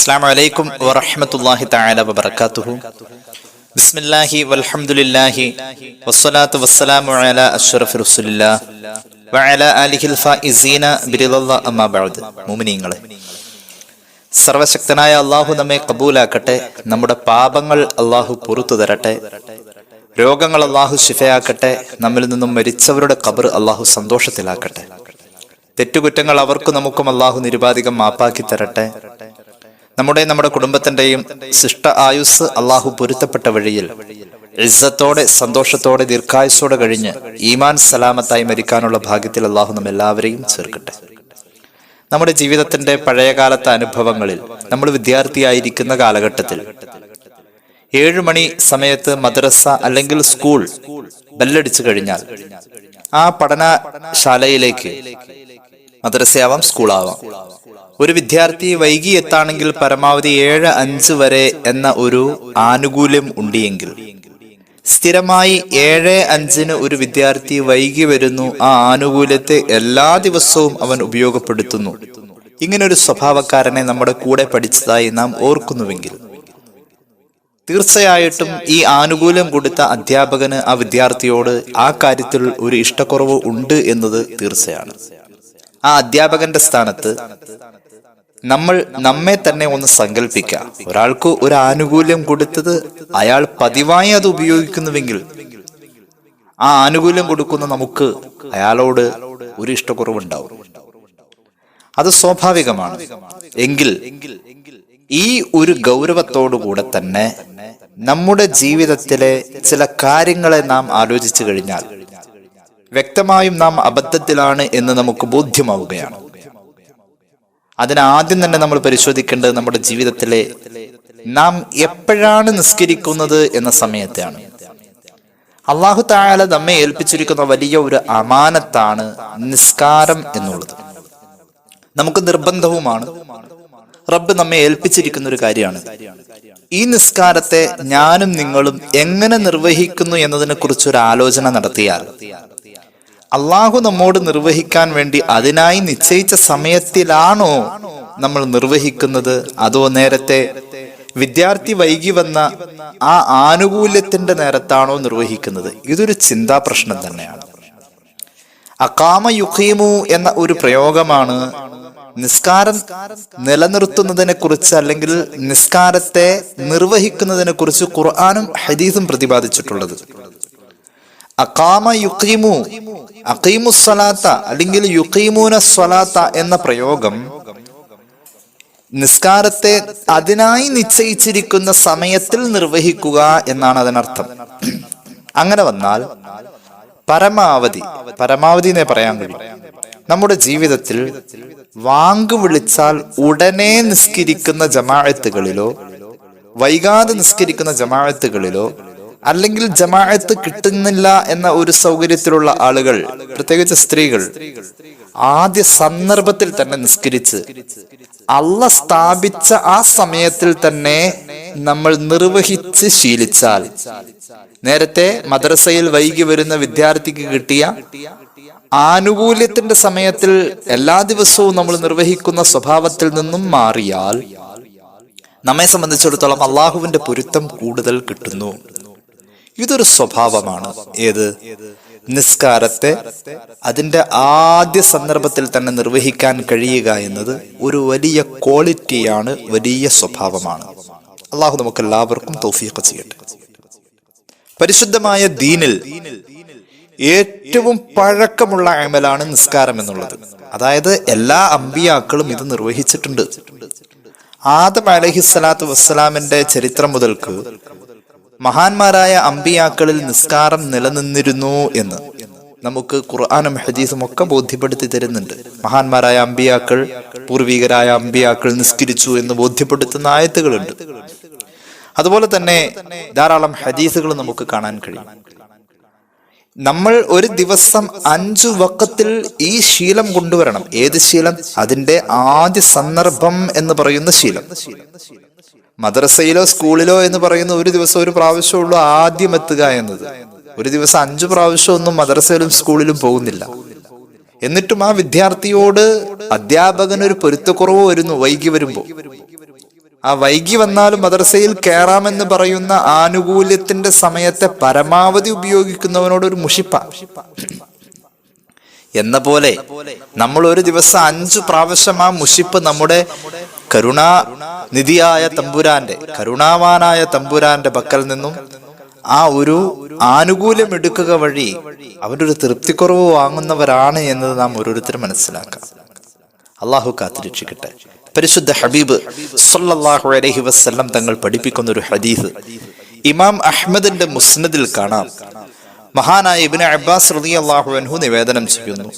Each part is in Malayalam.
അസ്സലാമു അലൈക്കും വറഹ്മത്തുള്ളാഹി തആല വബറകാതുഹു. ബിസ്മില്ലാഹി വൽഹംദുലില്ലാഹി വസ്സലാത്തു വസ്സലാമു അലാ അഷ്റഫി റസൂലില്ലാഹ് വഅലാ ആലിഹിൽ ഫായിസീന ബിറിദല്ലാഹി അമ്മാ ബഅദ്. മുഅ്മിനീങ്ങളെ, സർവശക്തനായ അല്ലാഹു നമ്മെ കബൂലാക്കട്ടെ. നമ്മുടെ പാപങ്ങൾ അല്ലാഹു പുറത്തു തരട്ടെ. രോഗങ്ങൾ അല്ലാഹു ശിഫയാക്കട്ടെ. നമ്മിൽ നിന്നും മരിച്ചവരുടെ ഖബർ അല്ലാഹു സന്തോഷത്തിലാക്കട്ടെ. തെറ്റുകുറ്റങ്ങൾ അവർക്കും നമുക്കും അല്ലാഹു നിരുപാധികം മാപ്പാക്കി തരട്ടെ. നമ്മുടെ കുടുംബത്തിന്റെയും ശിഷ്ട ആയുസ് അല്ലാഹു പൊരുത്തപ്പെട്ട വഴിയിൽ ഇസ്സത്തോടെ സന്തോഷത്തോടെ ദീർഘായുസ്സോടെ കഴിഞ്ഞ് ഈമാൻ സലാമത്തായി മരിക്കാനുള്ള ഭാഗ്യത്തിൽ അല്ലാഹു നമ്മെല്ലാവരെയും ചേർക്കട്ടെ. നമ്മുടെ ജീവിതത്തിന്റെ പഴയകാലത്തെ അനുഭവങ്ങളിൽ നമ്മൾ വിദ്യാർത്ഥിയായിരിക്കുന്ന കാലഘട്ടത്തിൽ 7 മണി സമയത്ത് മദ്രസ അല്ലെങ്കിൽ സ്കൂൾ ബെല്ലടിച്ചു കഴിഞ്ഞാൽ ആ പഠനശാലയിലേക്ക്, മദ്രസയാവാം സ്കൂളാവാം, ഒരു വിദ്യാർത്ഥി വൈകി എത്താണെങ്കിൽ പരമാവധി 7:05 വരെ എന്ന ഒരു ആനുകൂല്യം ഉണ്ടെങ്കിൽ, സ്ഥിരമായി 7:05 ഒരു വിദ്യാർത്ഥി വൈകി വരുന്നു, ആ ആനുകൂല്യത്തെ എല്ലാ ദിവസവും അവൻ ഉപയോഗപ്പെടുത്തുന്നു. ഇങ്ങനൊരു സ്വഭാവക്കാരനെ നമ്മുടെ കൂടെ പഠിച്ചതായി നാം ഓർക്കുന്നുവെങ്കിൽ തീർച്ചയായിട്ടും ഈ ആനുകൂല്യം കൊടുത്ത അധ്യാപകന് ആ വിദ്യാർത്ഥിയോട് ആ കാര്യത്തിൽ ഒരു ഇഷ്ടക്കുറവ് ഉണ്ട് എന്നത് തീർച്ചയാണ്. ആ അധ്യാപകന്റെ സ്ഥാനത്ത് നമ്മെ തന്നെ ഒന്ന് സങ്കല്പിക്കാം. ഒരാൾക്ക് ഒരു ആനുകൂല്യം കൊടുത്തത് അയാൾ പതിവായി അത് ഉപയോഗിക്കുന്നുവെങ്കിൽ ആ ആനുകൂല്യം കൊടുക്കുന്ന നമുക്ക് അയാളോട് ഒരു ഇഷ്ടക്കുറവുണ്ടാവും. അത് സ്വാഭാവികമാണ്. എങ്കിൽ ഈ ഒരു ഗൗരവത്തോടുകൂടെ തന്നെ നമ്മുടെ ജീവിതത്തിലെ ചില കാര്യങ്ങളെ നാം ആലോചിച്ചു കഴിഞ്ഞാൽ വ്യക്തമായും നാം അബദ്ധത്തിലാണ് എന്ന് നമുക്ക് ബോധ്യമാവുകയാണ്. അതിനാദ്യം തന്നെ നമ്മൾ പരിശോധിക്കേണ്ടത് നമ്മുടെ ജീവിതത്തിലെ നാം എപ്പോഴാണ് നിസ്കരിക്കുന്നത് എന്ന സമയത്താണ്. അല്ലാഹു തആല നമ്മെ ഏൽപ്പിച്ചിരിക്കുന്ന വലിയ ഒരു അമാനത്താണ് നിസ്കാരം എന്നുള്ളത്. നമുക്ക് നിർബന്ധവുമാണ്. റബ്ബ് നമ്മെ ഏൽപ്പിച്ചിരിക്കുന്ന ഒരു കാര്യമാണ്. ഈ നിസ്കാരത്തെ ഞാനും നിങ്ങളും എങ്ങനെ നിർവഹിക്കുന്നു എന്നതിനെ കുറിച്ച് ഒരു ആലോചന നടത്തിയാൽ, അള്ളാഹു നമ്മോട് നിർവഹിക്കാൻ വേണ്ടി അതിനായി നിശ്ചയിച്ച സമയത്തിലാണോ നമ്മൾ നിർവഹിക്കുന്നത്, അതോ നേരത്തെ വിദ്യാർത്ഥി വൈകി വന്ന ആ ആനുകൂല്യത്തിന്റെ നേരത്താണോ നിർവഹിക്കുന്നത്? ഇതൊരു ചിന്താ പ്രശ്നം തന്നെയാണ്. അഖാമ യുഖീമു എന്ന ഒരു പ്രയോഗമാണ് നിസ്കാരം നിലനിർത്തുന്നതിനെ കുറിച്ച്, അല്ലെങ്കിൽ നിസ്കാരത്തെ നിർവഹിക്കുന്നതിനെ കുറിച്ച് ഖുർആനും ഹദീസും പ്രതിപാദിച്ചിട്ടുള്ളത്. അഖാമ യുഖീമു, അഖീമുസ്സലാത്ത അല്ലെങ്കിൽ യുഖീമൂന സ്വലാത്ത എന്ന പ്രയോഗം നിസ്കാരത്തെ അതിനായി നിശ്ചയിച്ചിരിക്കുന്ന സമയത്തിൽ നിർവഹിക്കുക എന്നാണ് അതിനർത്ഥം. അങ്ങനെ വന്നാൽ പരമാവധി എന്നേ പറയാൻ കഴിയും. നമ്മുടെ ജീവിതത്തിൽ വാങ്ക് വിളിച്ചാൽ ഉടനെ നിസ്കരിക്കുന്ന ജമാഅത്തുകളിലോ വൈകാതെ നിസ്കരിക്കുന്ന ജമാഅത്തുകളിലോ അല്ലെങ്കിൽ ജമാഅത്ത് കിട്ടുന്നില്ല എന്ന ഒരു സൗകര്യത്തിലുള്ള ആളുകൾ, പ്രത്യേകിച്ച് സ്ത്രീകൾ, ആദ്യ സന്ദർഭത്തിൽ തന്നെ നിസ്കരിച്ച് അല്ലാഹ് സ്ഥാപിച്ച ആ സമയത്തിൽ തന്നെ നമ്മൾ നിർവഹിച്ച് ശീലിച്ചാൽ, നേരത്തെ മദ്രസയിൽ വൈകി വരുന്ന വിദ്യാർത്ഥിക്ക് കിട്ടിയ ആനുകൂല്യത്തിന്റെ സമയത്തിൽ എല്ലാ ദിവസവും നമ്മൾ നിർവഹിക്കുന്ന സ്വഭാവത്തിൽ നിന്നും മാറിയാൽ നമ്മെ സംബന്ധിച്ചിടത്തോളം അള്ളാഹുവിന്റെ പൊരുത്തം കൂടുതൽ കിട്ടുന്നു. ഇതൊരു സ്വഭാവമാണ്. ഏത്? നിസ്കാരത്തെ അതിന്റെ ആദ്യ സന്ദർഭത്തിൽ തന്നെ നിർവഹിക്കാൻ കഴിയുക എന്നത് ഒരു വലിയ ക്വാളിറ്റിയാണ്, വലിയ സ്വഭാവമാണ്. അള്ളാഹു നമുക്ക് എല്ലാവർക്കും തൗഫീഖ് ചെയ്യട്ടെ. പരിശുദ്ധമായ ദീനിൽ ഏറ്റവും പഴക്കമുള്ള അമലാണ് നിസ്കാരം എന്നുള്ളത്. അതായത് എല്ലാ അമ്പിയാക്കളും ഇത് നിർവഹിച്ചിട്ടുണ്ട്. ആദം അലൈഹിസ്സലാത്തു വസ്സലാമിന്റെ ചരിത്രം മുതൽക്ക് മഹാന്മാരായ അമ്പിയാക്കളിൽ നിസ്കാരം നിലനിന്നിരുന്നു എന്ന് നമുക്ക് ഖുർആനും ഹദീസും ഒക്കെ ബോധ്യപ്പെടുത്തി തരുന്നുണ്ട്. മഹാന്മാരായ അമ്പിയാക്കൾ, പൂർവികരായ അമ്പിയാക്കൾ നിസ്കരിച്ചു എന്ന് ബോധ്യപ്പെടുത്തുന്ന ആയത്തുകളുണ്ട്. അതുപോലെ തന്നെ ധാരാളം ഹദീസുകൾ നമുക്ക് കാണാൻ കഴിയും. നമ്മൾ ഒരു ദിവസം 5 വഖത്തിൽ ഈ ശീലം കൊണ്ടുവരണം. ഏത് ശീലം? അതിന്റെ ആദ്യ സന്ദർഭം എന്ന് പറയുന്ന ശീലം. മദ്രസയിലോ സ്കൂളിലോ എന്ന് പറയുന്ന ഒരു ദിവസം ഒരു പ്രാവശ്യമുള്ളൂ ആദ്യം എത്തുക എന്നത്. ഒരു ദിവസം 5 പ്രാവശ്യം ഒന്നും മദ്രസയിലും സ്കൂളിലും പോകുന്നില്ല. എന്നിട്ടും ആ വിദ്യാർത്ഥിയോട് അധ്യാപകനൊരു പൊരുത്തക്കുറവ് വരുന്നു വൈകി വരുമ്പോൾ. ആ വൈകി വന്നാലും മദ്രസയിൽ കയറാമെന്ന് പറയുന്ന ആനുകൂല്യത്തിന്റെ സമയത്തെ പരമാവധി ഉപയോഗിക്കുന്നവനോട് ഒരു മുഷിപ്പ എന്ന പോലെ നമ്മൾ ഒരു ദിവസം 5 പ്രാവശ്യം ആ മുഷിപ്പ് നമ്മുടെ കരുണാനിധിയായ തമ്പുരാന്റെ, കരുണാവാനായ തമ്പുരാന്റെ പക്കൽ നിന്നും ആ ഒരു ആനുകൂല്യം എടുക്കുക വഴി അവരൊരു തൃപ്തിക്കുറവ് വാങ്ങുന്നവരാണ് എന്നത് നാം ഓരോരുത്തരും മനസ്സിലാക്കാം. അള്ളാഹു കാത്തുരക്ഷിക്കട്ടെ. പരിശുദ്ധ ഹബീബ് സല്ലല്ലാഹു അലൈഹി വസല്ലം തങ്ങൾ പഠിപ്പിക്കുന്ന ഒരു ഹദീസ് ഇമാം അഹ്മദിന്റെ മുസ്നദിൽ കാണാം. മഹാനായ ഇബ്നു അബ്ബാസ് റളിയല്ലാഹു അൻഹു നിവേദനം ചെയ്യുന്നു.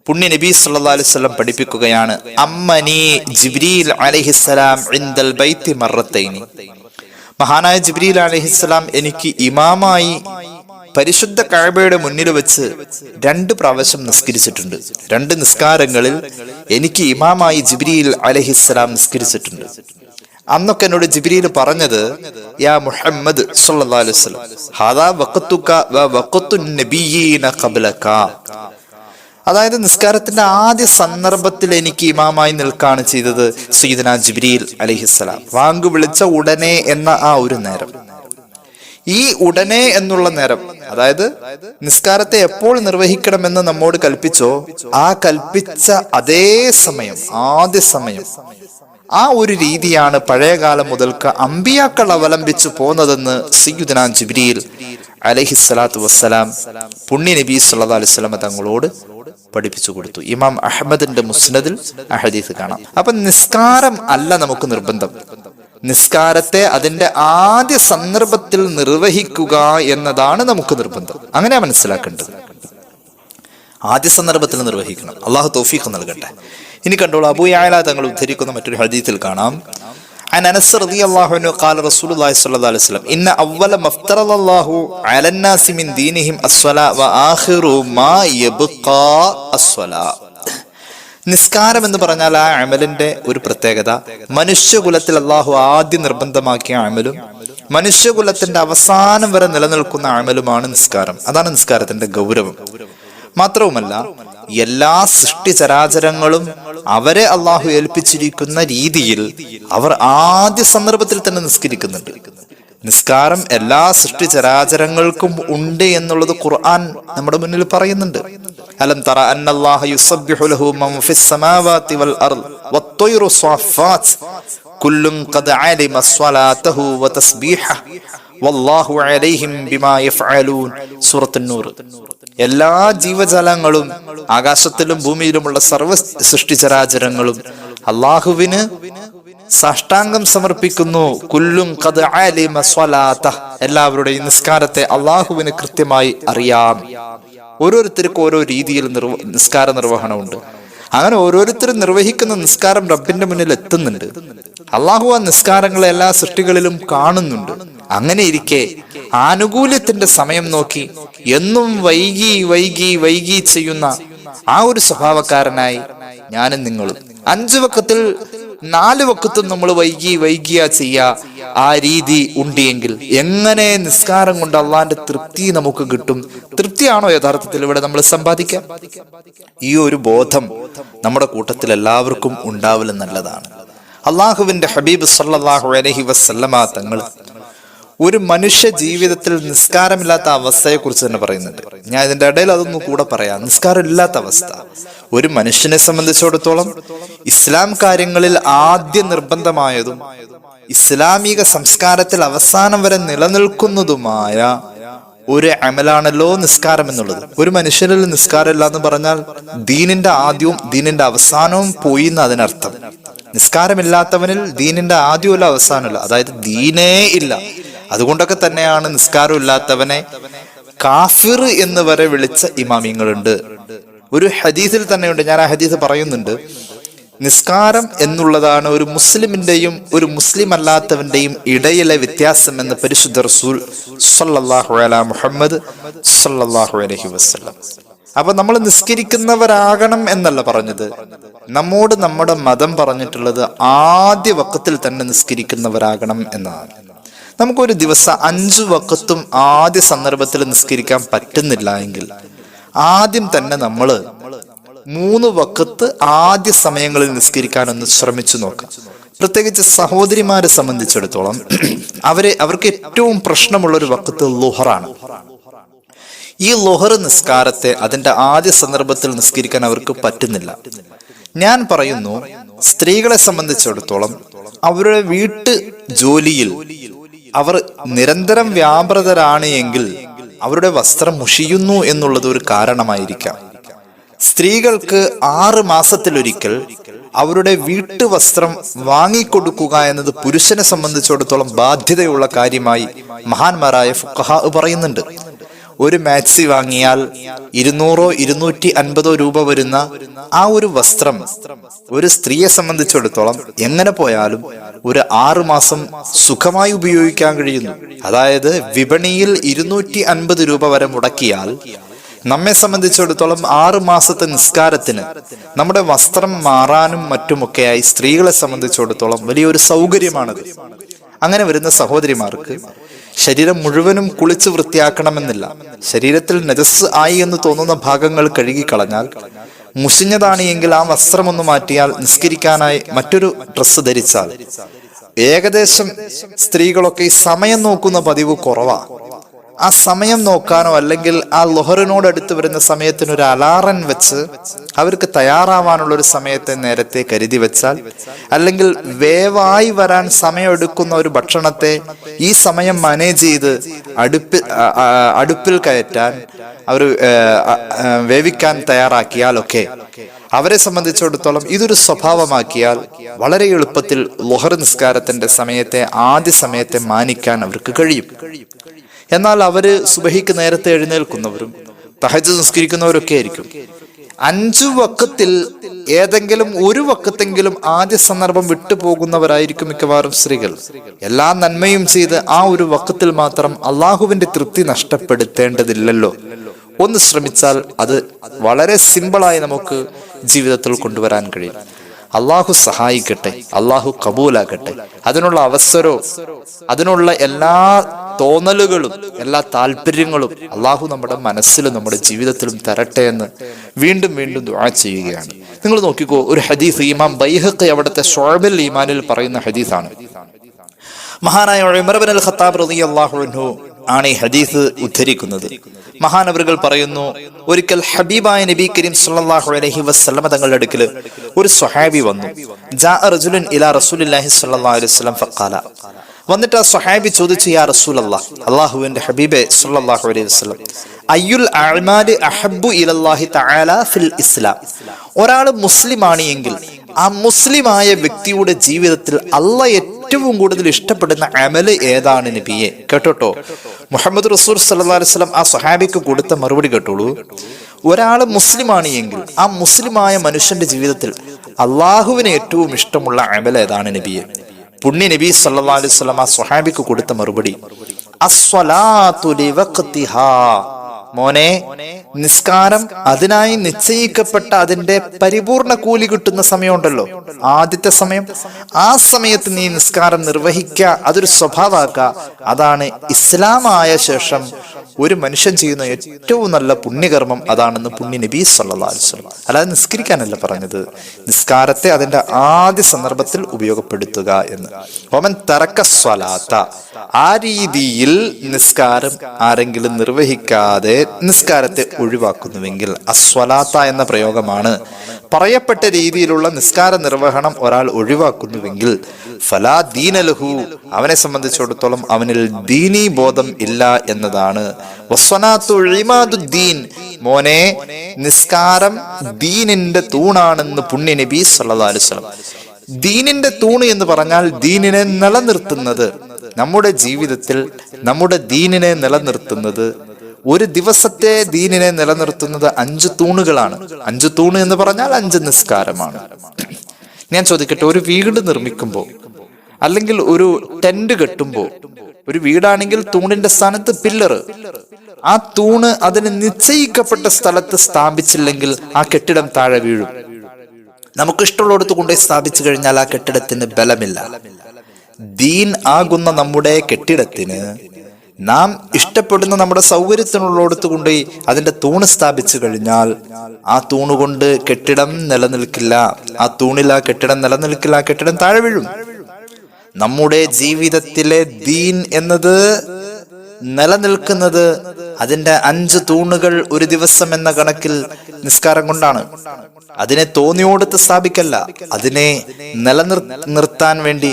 പുണ്യ നബി സല്ലല്ലാഹു അലൈഹി വസല്ലം പഠിപ്പിക്കുകയാണ്, അമ്മനി ജിബ്രീൽ അലൈഹിസ്സലാം ഇൻദൽ ബൈത്തി മറത്തൈനി. മഹാനായ ജിബ്രീൽ അലൈഹിസ്സലാം എനിക്ക് ഇമാമായി പരിശുദ്ധ കഅബയുടെ മുന്നിൽ വെച്ച് 2 പ്രാവശ്യം നിസ്കരിച്ചിട്ടുണ്ട്. 2 നിസ്കാരങ്ങളിൽ എനിക്ക് ഇമാമായി ജിബ്രീൽ അലൈഹിസ്സലാം നിസ്കരിച്ചിട്ടുണ്ട്. അന്നൊക്കെ എന്നോട് ജിബ്രീൽ പറഞ്ഞത്, യാ മുഹമ്മദ് സല്ലല്ലാഹു അലൈഹി വസല്ലം ഹാദാ വഖതുക വ വഖതുൻ നബിയ്യീന ഖബ്ലക. അതായത് നിസ്കാരത്തിന്റെ ആദ്യ സന്ദർഭത്തിൽ എനിക്ക് ഇമാമായി നിൽക്കാണ് ചെയ്തത് സയ്യിദുനാ ജിബ്രീൽ അലൈഹിസ്സലാം. വാങ്ക് വിളിച്ച ഉടനെ എന്ന ആ ഒരു നേരം, ഈ ഉടനെ എന്നുള്ള നേരം, അതായത് നിസ്കാരത്തെ എപ്പോൾ നിർവഹിക്കണമെന്ന് നമ്മോട് കൽപ്പിച്ചോ ആ കൽപ്പിച്ച അതേ സമയം, ആദ്യ സമയം, ആ ഒരു രീതിയാണ് പഴയകാലം മുതൽക്ക് അമ്പിയാക്കൾ അവലംബിച്ചു പോന്നതെന്ന് സയ്യിദുനാ ജിബ്രീൽ അലൈഹിസ്സലാത്തു വസ്സലാം പുണ്യ നബി സല്ലല്ലാഹു അലൈഹി വസല്ലം തങ്ങളോട് പഠിപ്പിച്ചു കൊടുത്തു. ഇമാം അഹ്മദിന്റെ മുസ്നദിൽ ആ ഹദീസ് കാണാം. അപ്പൊ നിസ്കാരം അല്ല നമുക്ക് നിർബന്ധം, നിസ്കാരത്തെ അതിന്റെ ആദ്യ സന്ദർഭത്തിൽ നിർവഹിക്കുക എന്നതാണ് നമുക്ക് നിർബന്ധം. അങ്ങനെ മനസ്സിലാക്കേണ്ടത്, ആദ്യ സന്ദർഭത്തിൽ നിർവഹിക്കണം. അള്ളാഹു തൗഫീഖ് നൽകട്ടെ. ഇനി കണ്ടോളൂ, അബൂ യഅല തങ്ങൾ ഉദ്ധരിക്കുന്ന മറ്റൊരു ഹദീസിൽ കാണാം, عن أنس رضي الله عنه قال رسول الله صلى الله عليه وسلم إن أول ما افترض الله على الناس من دينهم الصلاة وآخر ما يبقى الصلاة. നിസ്കാരം എന്ന് പറഞ്ഞാൽ ആ അമലിന്റെ ഒരു പ്രത്യേകത, മനുഷ്യകുലത്തിൽ അള്ളാഹു ആദ്യം നിർബന്ധമാക്കിയ അമലും മനുഷ്യകുലത്തിന്റെ അവസാനം വരെ നിലനിൽക്കുന്ന അമലുമാണ് നിസ്കാരം. അതാണ് നിസ്കാരത്തിന്റെ ഗൗരവം. മാത്രവുമല്ല, എല്ലാ സൃഷ്ടിചരാചരങ്ങളും അവരെ അള്ളാഹു ഏൽപ്പിച്ചിരിക്കുന്ന രീതിയിൽ അവർ ആദ്യ സന്ദർഭത്തിൽ തന്നെ നിസ്കരിക്കുന്നുണ്ട്. നിസ്കാരം എല്ലാ സൃഷ്ടിചരാചരങ്ങൾക്കും ഉണ്ട് എന്നുള്ളത് ഖുർആൻ നമ്മുടെ മുന്നിൽ പറയുന്നുണ്ട്. അലം തറ അന്നല്ലാഹ യുസബ്ബിഹു ലഹു മൻ ഫിസ് സമാവാതി വൽ അർദ് വത്തൊയ്റു സ്വാഫാത്ത് കുല്ലുൻ ഖദ് അലിമ സ്വലാതഹു വതസ്ബീഹഹു വല്ലാഹു അലൈഹിം ബിമാ യഫ്അലൂൻ. സൂറത്തുൻ നൂർ. എല്ലാ ജീവജാലങ്ങളും ആകാശത്തിലും ഭൂമിയിലുമുള്ള സർവ്വ സൃഷ്ടിചരാചരങ്ങളും അള്ളാഹുവിന് സാഷ്ടാംഗം സമർപ്പിക്കുന്നു. കുല്ലും ഖദ് അലിമ സ്വലാതഹു. എല്ലാവരുടെയും നിസ്കാരത്തെ അള്ളാഹുവിന് കൃത്യമായി അറിയാം. ഓരോരുത്തർക്കും ഓരോ രീതിയിൽ നിസ്കാര നിർവഹണമുണ്ട്. അങ്ങനെ ഓരോരുത്തരും നിർവഹിക്കുന്ന നിസ്കാരം റബ്ബിന്റെ മുന്നിൽ എത്തുന്നുണ്ട്. അള്ളാഹു ആ നിസ്കാരങ്ങളെ എല്ലാ സൃഷ്ടികളിലും കാണുന്നുണ്ട്. അങ്ങനെ ഇരിക്കെ ആനുകൂല്യത്തിന്റെ സമയം നോക്കി എന്നും വൈകി വൈകി വൈകി ചെയ്യുന്ന ആ ഒരു സ്വഭാവക്കാരനായി ഞാനും നിങ്ങളും 5 വക്കത്തിൽ 4 വക്കത്തും നമ്മൾ വൈകി വൈകിയാ ചെയ്യാ, ആ രീതി ഉണ്ടെങ്കിൽ എങ്ങനെ നിസ്കാരം കൊണ്ട് അള്ളാന്റെ തൃപ്തി നമുക്ക് കിട്ടും? തൃപ്തിയാണോ യഥാർത്ഥത്തിൽ ഇവിടെ നമ്മൾ സമ്പാദിക്കുക? ഈ ഒരു ബോധം നമ്മുടെ കൂട്ടത്തിൽ എല്ലാവർക്കും ഉണ്ടാവൽ നല്ലതാണ്. അള്ളാഹുവിന്റെ ഹബീബ് സല്ലല്ലാഹു അലൈഹി വസല്ലമ തങ്ങൾ ഒരു മനുഷ്യ ജീവിതത്തിൽ നിസ്കാരമില്ലാത്ത അവസ്ഥയെ കുറിച്ച് തന്നെ പറയുന്നുണ്ട്. ഞാൻ ഇതിന്റെ ഇടയിൽ അതൊന്നും കൂടെ പറയാം. നിസ്കാരം ഇല്ലാത്ത അവസ്ഥ ഒരു മനുഷ്യനെ സംബന്ധിച്ചിടത്തോളം ഇസ്ലാം കാര്യങ്ങളിൽ ആദ്യം നിർബന്ധമായതും ഇസ്ലാമിക സംസ്കാരത്തിൽ അവസാനം വരെ നിലനിൽക്കുന്നതുമായ ഒരു അമലാണല്ലോ നിസ്കാരം എന്നുള്ളത്. ഒരു മനുഷ്യനിൽ നിസ്കാരം ഇല്ല എന്ന് പറഞ്ഞാൽ ദീനിന്റെ ആദ്യവും ദീനിന്റെ അവസാനവും പോയി എന്ന് അതിനർത്ഥം. നിസ്കാരമില്ലാത്തവനിൽ ദീനിന്റെ ആദ്യവുമില്ല അവസാനമില്ല, അതായത് ദീനേ ഇല്ല. അതുകൊണ്ടൊക്കെ തന്നെയാണ് നിസ്കാരം ഇല്ലാത്തവനെ കാഫിർ എന്ന് വരെ വിളിച്ച ഇമാമിങ്ങളുണ്ട്. ഒരു ഹദീസിൽ തന്നെയുണ്ട്, ഞാൻ ആ ഹദീസ് പറയുന്നുണ്ട്. നിസ്കാരം എന്നുള്ളതാണ് ഒരു മുസ്ലിമിന്റെയും ഒരു മുസ്ലിം അല്ലാത്തവന്റെയും ഇടയിലെ വ്യത്യാസം എന്ന് പരിശുദ്ധ റസൂൽ സല്ലല്ലാഹു അലാ മുഹമ്മദ് സല്ലല്ലാഹു അലൈഹി വസല്ലം. അപ്പൊ നമ്മൾ നിസ്കരിക്കുന്നവരാകണം എന്നല്ല പറഞ്ഞത്, നമ്മോട് നമ്മുടെ മതം പറഞ്ഞിട്ടുള്ളത് ആദ്യ വക്കത്തിൽ തന്നെ നിസ്കരിക്കുന്നവരാകണം എന്നാണ്. നമുക്കൊരു ദിവസം 5 വക്കത്തും ആദ്യ സന്ദർഭത്തിൽ നിസ്കരിക്കാൻ പറ്റുന്നില്ല എങ്കിൽ ആദ്യം തന്നെ നമ്മൾ 3 വക്കത്ത് ആദ്യ സമയങ്ങളിൽ നിസ്കരിക്കാനൊന്ന് ശ്രമിച്ചു നോക്കാം. പ്രത്യേകിച്ച് സഹോദരിമാരെ സംബന്ധിച്ചിടത്തോളം അവർക്ക് ഏറ്റവും പ്രശ്നമുള്ളൊരു വഖത്ത് ളുഹറാണ്. ഈ ളുഹർ നിസ്കാരത്തെ അതിന്റെ ആദ്യ സന്ദർഭത്തിൽ നിസ്കരിക്കാൻ അവർക്ക് പറ്റുന്നില്ല. ഞാൻ പറയുന്നു, സ്ത്രീകളെ സംബന്ധിച്ചിടത്തോളം അവരുടെ വീട്ടു ജോലിയിൽ അവർ നിരന്തരം വ്യാപൃതരാണ് എങ്കിൽ അവരുടെ വസ്ത്രം മുഷിയുന്നു എന്നുള്ളത് ഒരു കാരണമായിരിക്കാം. സ്ത്രീകൾക്ക് 6 മാസത്തിലൊരിക്കൽ അവരുടെ വീട്ടുവസ്ത്രം വാങ്ങിക്കൊടുക്കുക എന്നത് പുരുഷനെ സംബന്ധിച്ചിടത്തോളം ബാധ്യതയുള്ള കാര്യമായി മഹാന്മാരായ ഫുഖഹാ പറയുന്നുണ്ട്. ഒരു മാക്സി വാങ്ങിയാൽ 200-250 രൂപ വരുന്ന ആ ഒരു വസ്ത്രം ഒരു സ്ത്രീയെ സംബന്ധിച്ചിടത്തോളം എങ്ങനെ പോയാലും ഒരു 6 മാസം സുഖമായി ഉപയോഗിക്കാൻ കഴിയുന്നു. അതായത് വിപണിയിൽ 250 രൂപ വരെ മുടക്കിയാൽ നമ്മെ സംബന്ധിച്ചിടത്തോളം 6 മാസത്തെ നിസ്കാരത്തിന് നമ്മുടെ വസ്ത്രം മാറാനും മറ്റുമൊക്കെയായി സ്ത്രീകളെ സംബന്ധിച്ചിടത്തോളം വലിയൊരു സൗകര്യമാണത്. അങ്ങനെ വരുന്ന സഹോദരിമാർക്ക് ശരീരം മുഴുവനും കുളിച്ച് വൃത്തിയാക്കണമെന്നില്ല. ശരീരത്തിൽ നജസ് ആയി എന്ന് തോന്നുന്ന ഭാഗങ്ങൾ കഴുകിക്കളഞ്ഞാൽ, മുഷിഞ്ഞതാണ് എങ്കിൽ ആ വസ്ത്രം ഒന്ന് മാറ്റിയാൽ നിസ്കരിക്കാനായി മറ്റൊരു ഡ്രസ്സ് ധരിച്ചാൽ, ഏകദേശം സ്ത്രീകളൊക്കെ ഈ സമയം നോക്കുന്ന പതിവ് കുറവാ. ആ സമയം നോക്കാനോ അല്ലെങ്കിൽ ആ ളുഹറിനോട് അടുത്ത് വരുന്ന സമയത്തിന് ഒരു അലാറം വെച്ച് അവർക്ക് തയ്യാറാവാനുള്ള ഒരു സമയത്തെ നേരത്തെ കരുതി വെച്ചാൽ, അല്ലെങ്കിൽ വേവായി വരാൻ സമയമെടുക്കുന്ന ഒരു ഭക്ഷണത്തെ ഈ സമയം മാനേജ് ചെയ്ത് അടുപ്പിൽ കയറ്റാൻ അവർ വേവിക്കാൻ തയ്യാറാക്കിയാലൊക്കെ അവരെ സംബന്ധിച്ചിടത്തോളം ഇതൊരു സ്വഭാവമാക്കിയാൽ വളരെ എളുപ്പത്തിൽ ളുഹർ നിസ്കാരത്തിന്റെ സമയത്തെ ആദ്യ സമയത്തെ മാനിക്കാൻ അവർക്ക് കഴിയും. എന്നാൽ അവര് സുബഹിക്ക് നേരത്തെ എഴുന്നേൽക്കുന്നവരും തഹജ്ജുദ് നിസ്കരിക്കുന്നവരൊക്കെ ആയിരിക്കും. 5 വഖത്തിൽ ഏതെങ്കിലും ഒരു വഖത്തെങ്കിലും ആദ്യ സന്ദർഭം വിട്ടുപോകുന്നവരായിരിക്കും മിക്കവാറും സ്ത്രീകൾ. എല്ലാ നന്മയും ചെയ്ത് ആ ഒരു വഖത്തിൽ മാത്രം അള്ളാഹുവിന്റെ തൃപ്തി നഷ്ടപ്പെടുത്തേണ്ടതില്ലല്ലോ. ഒന്ന് ശ്രമിച്ചാൽ അത് വളരെ സിമ്പിളായി നമുക്ക് ജീവിതത്തിൽ കൊണ്ടുവരാൻ കഴിയും. അള്ളാഹു സഹായിക്കട്ടെ, അള്ളാഹു കബൂലാക്കട്ടെ. അതിനുള്ള അവസരവും അതിനുള്ള എല്ലാ തോന്നലുകളും എല്ലാ താല്പര്യങ്ങളും അള്ളാഹു നമ്മുടെ മനസ്സിലും നമ്മുടെ ജീവിതത്തിലും തരട്ടെ എന്ന് വീണ്ടും വീണ്ടും ദുആ ചെയ്യുകയാണ്. നിങ്ങൾ നോക്കിക്കോ, ഒരു ഹദീസ് ഇമാം ബൈഹഖി അവിടുത്തെ ശുഅബുൽ ഈമാനിൽ പറയുന്ന ഹദീസാണ്. മഹാനായ ഉമർ ഇബ്നുൽ ഖത്താബ് റളിയല്ലാഹു അൻഹു ആണ് ഈ ഹദീസ് ഉദ്ധരിക്കുന്നത്. മഹാനവറുകൾ പറയുന്നു, ഒരിക്കൽ ഹബീബായ നബി കരീം സല്ലല്ലാഹു അലൈഹി വസല്ലം തങ്ങളുടെ അടുക്കൽ ഒരു സ്വഹാബി വന്നു. ജാഅ റജുലുൻ ഇലാ റസൂലില്ലാഹി സല്ലല്ലാഹു അലൈഹി വസല്ലം ഫഖാല. വന്നിട്ട് ആ സ്വഹാബി ചോദിച്ചു, യാ റസൂലല്ലാഹ്, അല്ലാഹുവിന്റെ ഹബീബേ സല്ലല്ലാഹു അലൈഹി വസല്ലം, അയ്യുൽ അഅ്മാലി അഹബ്ബു ഇലല്ലാഹി തആല ഫിൽ ഇസ്ലാം. ഒരാൾ മുസ്ലിമാണ് എങ്കിൽ ആ മുസ്ലിമായ വ്യക്തിയുടെ ജീവിതത്തിൽ അള്ളാഹ് ഏറ്റവും കൂടുതൽ ഇഷ്ടപ്പെടുന്ന അമല് ഏതാണ് നബിയെ? കേട്ടോട്ടോ, മുഹമ്മദ് റസൂൽ സല്ലല്ലാഹു അലൈഹി വസല്ലം ആ സ്വഹാബിക്ക് കൊടുത്ത മറുപടി കേട്ടോളൂ. ഒരാൾ മുസ്ലിമാണ് എങ്കിൽ ആ മുസ്ലിമായ മനുഷ്യന്റെ ജീവിതത്തിൽ അള്ളാഹുവിന് ഏറ്റവും ഇഷ്ടമുള്ള അമൽ ഏതാണ് നബിയെ? പുണ്യ നബി സല്ലല്ലാഹു അലൈഹി വസല്ലം ആ സ്വഹാബിക്ക് കൊടുത്ത മറുപടി, അസ്സലാത്തു ലിവഖ്തിഹാ. മോനെ, നിസ്കാരം അതിനായി നിശ്ചയിക്കപ്പെട്ട അതിന്റെ പരിപൂർണ കൂലി കിട്ടുന്ന സമയമുണ്ടല്ലോ, ആദ്യത്തെ സമയം, ആ സമയത്ത് നീ നിസ്കാരം നിർവഹിക്കുക, അതൊരു സ്വഭാവമാക്കുക. അതാണ് ഇസ്ലാമായ ശേഷം ഒരു മനുഷ്യൻ ചെയ്യുന്ന ഏറ്റവും നല്ല പുണ്യകർമ്മം അതാണെന്ന് പുണ്യ നബി സല്ലല്ലാഹു അലൈഹി വസല്ലം. അല്ലാതെ നിസ്കരിക്കാനല്ല പറഞ്ഞത്, നിസ്കാരത്തെ അതിന്റെ ആദ്യ സന്ദർഭത്തിൽ ഉപയോഗപ്പെടുത്തുക എന്ന്. ഒമൻ തറക്ക സ്വലാത്ത, ആ രീതിയിൽ നിസ്കാരം ആരെങ്കിലും നിർവഹിക്കാതെ നിസ്കാരത്തെ ഒഴിവാക്കുന്നുവെങ്കിൽ, അസ്വലാത്ത എന്ന പ്രയോഗമാണ്, പറയപ്പെട്ട രീതിയിലുള്ള നിസ്കാര നിർവഹണം ഒരാൾ ഒഴിവാക്കുന്നുവെങ്കിൽ, ഫലാ ദീന ലഹു, അവനെ സംബന്ധിച്ചിടത്തോളം അവനിൽ ദീനീ ബോധം ഇല്ല എന്നതാണ്. വസ്സലാത്തു ഇമാദുദ്ദീൻ, മോനെ, നിസ്കാരം ദീനിന്റെ തൂണാണെന്ന് പുണ്യ നബി സല്ലല്ലാഹു അലൈഹി വസല്ലം. ദീനിന്റെ തൂണ് എന്ന് പറഞ്ഞാൽ ദീനിനെ നിലനിർത്തുന്നത്, നമ്മുടെ ജീവിതത്തിൽ നമ്മുടെ ദീനിനെ നിലനിർത്തുന്നത്, ഒരു ദിവസത്തെ ദീനിനെ നിലനിർത്തുന്നത് 5 തൂണുകളാണ്. 5 തൂണ് എന്ന് പറഞ്ഞാൽ 5 നിസ്കാരമാണ്. ഞാൻ ചോദിക്കട്ടെ, ഒരു വീട് നിർമ്മിക്കുമ്പോൾ അല്ലെങ്കിൽ ഒരു ടെന്റ് കെട്ടുമ്പോൾ, ഒരു വീടാണെങ്കിൽ തൂണിന്റെ സ്ഥാനത്ത് പില്ലറ്, ആ തൂണ് അതിന് നിശ്ചയിക്കപ്പെട്ട സ്ഥലത്ത് സ്ഥാപിച്ചില്ലെങ്കിൽ ആ കെട്ടിടം താഴെ വീഴും. നമുക്കിഷ്ടമുള്ളിടത്ത് കൊണ്ടുപോയി സ്ഥാപിച്ചു കഴിഞ്ഞാൽ ആ കെട്ടിടത്തിന് ബലമില്ല. ദീൻ ആകുന്ന നമ്മുടെ കെട്ടിടത്തിന് നാം ഇഷ്ടപ്പെടുന്ന നമ്മുടെ സൗകര്യത്തിനുള്ളിടത്ത് കൊണ്ടുപോയി അതിന്റെ തൂണ് സ്ഥാപിച്ചു കഴിഞ്ഞാൽ ആ തൂണുകൊണ്ട് കെട്ടിടം നിലനിൽക്കില്ല. ആ തൂണിൽ ആ കെട്ടിടം നിലനിൽക്കില്ല, ആ കെട്ടിടം താഴെ വീഴും. നമ്മുടെ ജീവിതത്തിലെ ദീൻ എന്നത് നിലനിൽക്കുന്നത് അതിന്റെ 5 തൂണുകൾ ഒരു ദിവസം എന്ന കണക്കിൽ നിസ്കാരം കൊണ്ടാണ്. അതിനെ തോന്നിയോടത്ത് സ്ഥാപിക്കല്ല, അതിനെ നിലനിർത്താൻ വേണ്ടി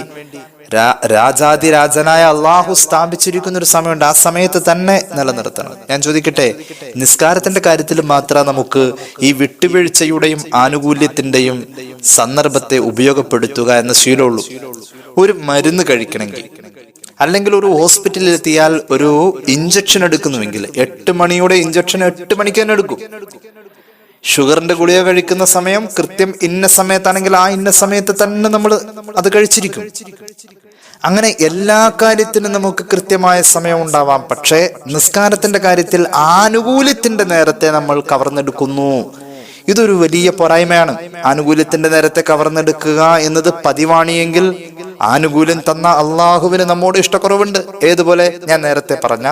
രാജാതിരാജനായ അള്ളാഹു സ്ഥാപിച്ചിരിക്കുന്ന ഒരു സമയമുണ്ട്. ആ സമയത്ത് തന്നെ നിലനിർത്തണം. ഞാൻ ചോദിക്കട്ടെ, നിസ്കാരത്തിന്റെ കാര്യത്തിൽ മാത്രമേ നമുക്ക് ഈ വിട്ടുവീഴ്ചയുടെയും ആനുകൂല്യത്തിന്റെയും സന്ദർഭത്തെ ഉപയോഗപ്പെടുത്തുക എന്ന ശീലമുള്ളൂ. ഒരു മരുന്ന് കഴിക്കണമെങ്കിൽ, അല്ലെങ്കിൽ ഒരു ഹോസ്പിറ്റലിൽ എത്തിയാൽ ഒരു ഇഞ്ചക്ഷൻ എടുക്കുന്നുവെങ്കിൽ 8 മണിയുടെ ഇഞ്ചക്ഷൻ 8 മണിക്ക് തന്നെ എടുക്കും. ഷുഗറിന്റെ ഗുളിക കഴിക്കുന്ന സമയം കൃത്യം ഇന്ന സമയത്താണെങ്കിൽ ആ ഇന്ന സമയത്ത് തന്നെ നമ്മൾ അത് കഴിച്ചിരിക്കും. അങ്ങനെ എല്ലാ കാര്യത്തിനും നമുക്ക് കൃത്യമായ സമയം ഉണ്ടാവാം. പക്ഷേ നിസ്കാരത്തിന്റെ കാര്യത്തിൽ ആനുകൂല്യത്തിന്റെ നേരത്തെ നമ്മൾ കവർന്നെടുക്കുന്നു. ഇതൊരു വലിയ പോരായ്മയാണ്. ആനുകൂല്യത്തിന്റെ നേരത്തെ കവർന്നെടുക്കുക എന്നത് പതിവാണിയെങ്കിൽ ആനുകൂല്യം തന്ന അള്ളാഹുവിന് നമ്മോട് ഇഷ്ടക്കുറവുണ്ട്. ഏതുപോലെ ഞാൻ നേരത്തെ പറഞ്ഞ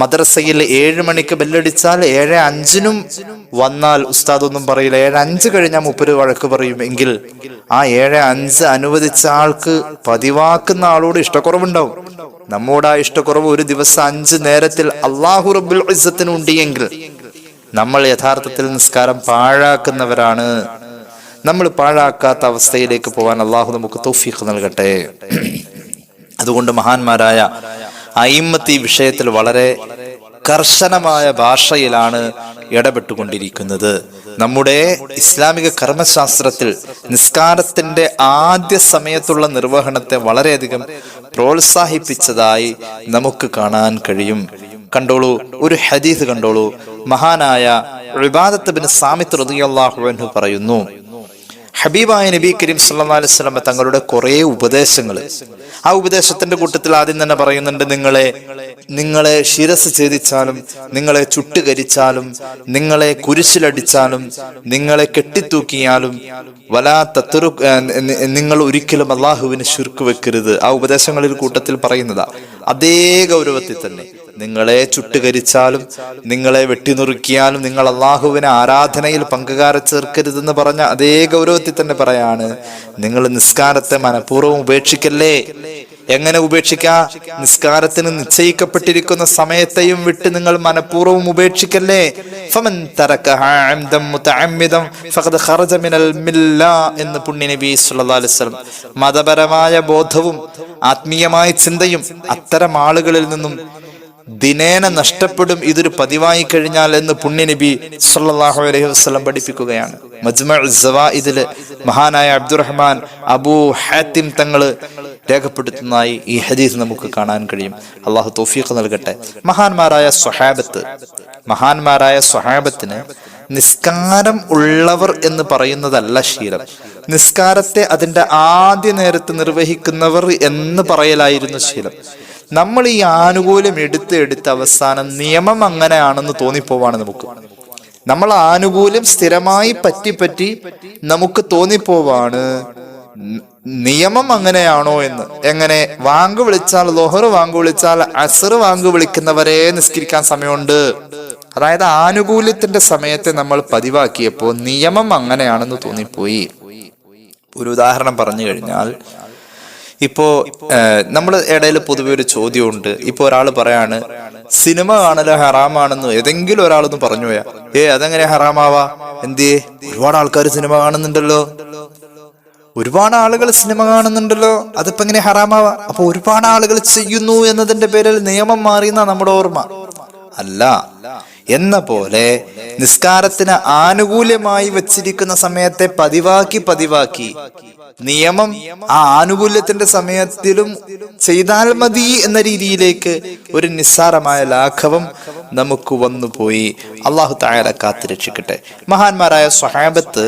മദ്രസയിൽ 7 മണിക്ക് ബെല്ലടിച്ചാൽ 7:05 വന്നാൽ ഉസ്താദ് ഒന്നും പറയില്ല. 7:05 കഴിഞ്ഞാൽ മൂപ്പര് വഴക്ക് പറയും. എങ്കിൽ ആ 7:05 അനുവദിച്ച ആൾക്ക് പതിവാക്കുന്ന ആളോട് ഇഷ്ടക്കുറവുണ്ടാവും. നമ്മോട് ആ ഇഷ്ടക്കുറവ് ഒരു ദിവസം 5 നേരത്തിൽ അള്ളാഹു റബ്ബുൽ ഇസ്സത്തിന് ഉണ്ടെങ്കിൽ നമ്മൾ യഥാർത്ഥത്തിൽ നിസ്കാരം പാഴാക്കുന്നവരാണ്. നമ്മൾ പാഴാക്കാത്ത അവസ്ഥയിലേക്ക് പോകാൻ അള്ളാഹു നമുക്ക് തൗഫീഖ് നൽകട്ടെ. അതുകൊണ്ട് മഹാന്മാരായ അയിമ്മത്ത് ഈ വിഷയത്തിൽ വളരെ കർശനമായ ഭാഷയിലാണ് ഇടപെട്ടുകൊണ്ടിരിക്കുന്നത്. നമ്മുടെ ഇസ്ലാമിക കർമ്മശാസ്ത്രത്തിൽ നിസ്കാരത്തിന്റെ ആദ്യ സമയത്തുള്ള നിർവഹണത്തെ വളരെയധികം പ്രോത്സാഹിപ്പിച്ചതായി നമുക്ക് കാണാൻ കഴിയും. കണ്ടോളൂ, ഒരു ഹദീസ് കണ്ടോളൂ. മഹാനായ ഇബാദത്ത് ബിൻ സാമിത്ത് റളിയല്ലാഹു അൻഹു പറയുന്നു, ഹബീബായ നബി കരീം സല്ലല്ലാഹു അലൈഹി വസല്ലം തങ്ങളുടെ കുറെ ഉപദേശങ്ങൾ, ആ ഉപദേശത്തിന്റെ കൂട്ടത്തിൽ ആദ്യം തന്നെ പറയുന്നുണ്ട്, നിങ്ങളെ ശിരസ് ഛേദിച്ചാലും, നിങ്ങളെ ചുട്ടുകരിച്ചാലും, നിങ്ങളെ കുരിശിലടിച്ചാലും, നിങ്ങളെ കെട്ടിത്തൂക്കിയാലും നിങ്ങൾ ഒരിക്കലും അള്ളാഹുവിന് ശിർക്ക് വെക്കരുത്. ആ ഉപദേശങ്ങളിൽ കൂട്ടത്തിൽ പറയുന്നതാ. അതേ ഗൗരവത്തിൽ തന്നെ നിങ്ങളെ ചുട്ടുകരിച്ചാലും, നിങ്ങളെ വെട്ടിനുറുക്കിയാലും നിങ്ങൾ അള്ളാഹുവിനെ ആരാധനയിൽ പങ്കുകാരെ ചേർക്കരുതെന്ന് പറഞ്ഞ അതേ ഗൗരവത്തിൽ തന്നെ പറയാണ്, നിങ്ങൾ നിസ്കാരത്തെ മനഃപൂർവ്വം ഉപേക്ഷിക്കല്ലേ. എങ്ങനെ ഉപേക്ഷിക്കാ? നിസ്കാരത്തിന് നിശ്ചയിക്കപ്പെട്ടിരിക്കുന്ന സമയത്തെയും വിട്ട് നിങ്ങൾ മനഃപൂർവ്വം ഉപേക്ഷിക്കല്ലേ. ഫമൻ തറകഹ അംദൻ മുതഅമ്മിദൻ ഫഖദ് ഖറജ മിനൽ മില്ല എന്ന് പുണ്യ നബി സല്ലല്ലാഹു അലൈഹി വസല്ലം. മതപരമായ ബോധവും ആത്മീയമായ ചിന്തയും അത്തരം ആളുകളിൽ നിന്നും ദിനേന നഷ്ടപ്പെടും, ഇതൊരു പതിവായി കഴിഞ്ഞാൽ എന്ന് പുണ്യ നബി സല്ലല്ലാഹു അലൈഹി വസല്ലം പഠിപ്പിക്കുകയാണ്. മജ്മഉ സവാഇദില് മഹാനായ അബ്ദുറഹ്മാൻ അബൂ ഹാത്തിം തങ്ങള് രേഖപ്പെടുത്തുന്നതായി ഈ ഹദീസ് നമുക്ക് കാണാൻ കഴിയും. അള്ളാഹു തൗഫീഖ് നൽകട്ടെ. മഹാന്മാരായ സ്വഹാബത്തിന് നിസ്കാരം ഉള്ളവർ എന്ന് പറയുന്നതല്ല ശീലം, നിസ്കാരത്തെ അതിന്റെ ആദ്യ നേരത്ത് നിർവഹിക്കുന്നവർ എന്ന് പറയലായിരുന്നു ശീലം. നമ്മൾ ഈ ആനുകൂല്യം എടുത്ത് അവസാനം നിയമം അങ്ങനെയാണെന്ന് തോന്നിപ്പോവാണ് നമുക്ക്. നമ്മൾ ആനുകൂല്യം സ്ഥിരമായി പറ്റി നമുക്ക് തോന്നിപ്പോവാണ് നിയമം അങ്ങനെയാണോ എന്ന്. എങ്ങനെ? വാങ്ക് വിളിച്ചാൽ, ലോഹർ വാങ്ക് വിളിച്ചാൽ അസർ വാങ്ക് വിളിക്കുന്നവരെ നിസ്കരിക്കാൻ സമയമുണ്ട്. അതായത് ആനുകൂല്യത്തിന്റെ സമയത്തെ നമ്മൾ പതിവാക്കിയപ്പോ നിയമം അങ്ങനെയാണെന്ന് തോന്നിപ്പോയി. ഒരു ഉദാഹരണം പറഞ്ഞു കഴിഞ്ഞാൽ, ഇപ്പോ നമ്മുടെ ഇടയിൽ പൊതുവെ ഒരു ചോദ്യമുണ്ട്. ഇപ്പൊ ഒരാൾ പറയാണ് സിനിമ കാണല് ഹറാമാണെന്ന് ഏതെങ്കിലും ഒരാളൊന്ന് പറഞ്ഞു പോയാ, അതെങ്ങനെ ഹറാമാവാ? എന്തേ? ഒരുപാട് ആൾക്കാർ സിനിമ കാണുന്നുണ്ടല്ലോ, ഒരുപാട് ആളുകൾ സിനിമ കാണുന്നുണ്ടല്ലോ, അതിപ്പോ എങ്ങനെ ഹറാമാവാ? അപ്പൊ ഒരുപാട് ആളുകൾ ചെയ്യുന്നു എന്നതിന്റെ പേരിൽ നിയമം മാറിയെന്ന നമ്മുടെ ഓർമ്മ അല്ല. എന്ന പോലെ നിസ്കാരത്തിന് ആനുകൂല്യമായി വച്ചിരിക്കുന്ന സമയത്തെ പതിവാക്കി നിയമം ആ ആനുകൂല്യത്തിന്റെ സമയത്തിലും ചെയ്താൽ മതി എന്ന രീതിയിലേക്ക് ഒരു നിസ്സാരമായ ലാഘവം നമുക്ക് വന്നുപോയി. അള്ളാഹു തആല കാത്തുരക്ഷിക്കട്ടെ. മഹാന്മാരായ സ്വഹാബത്ത്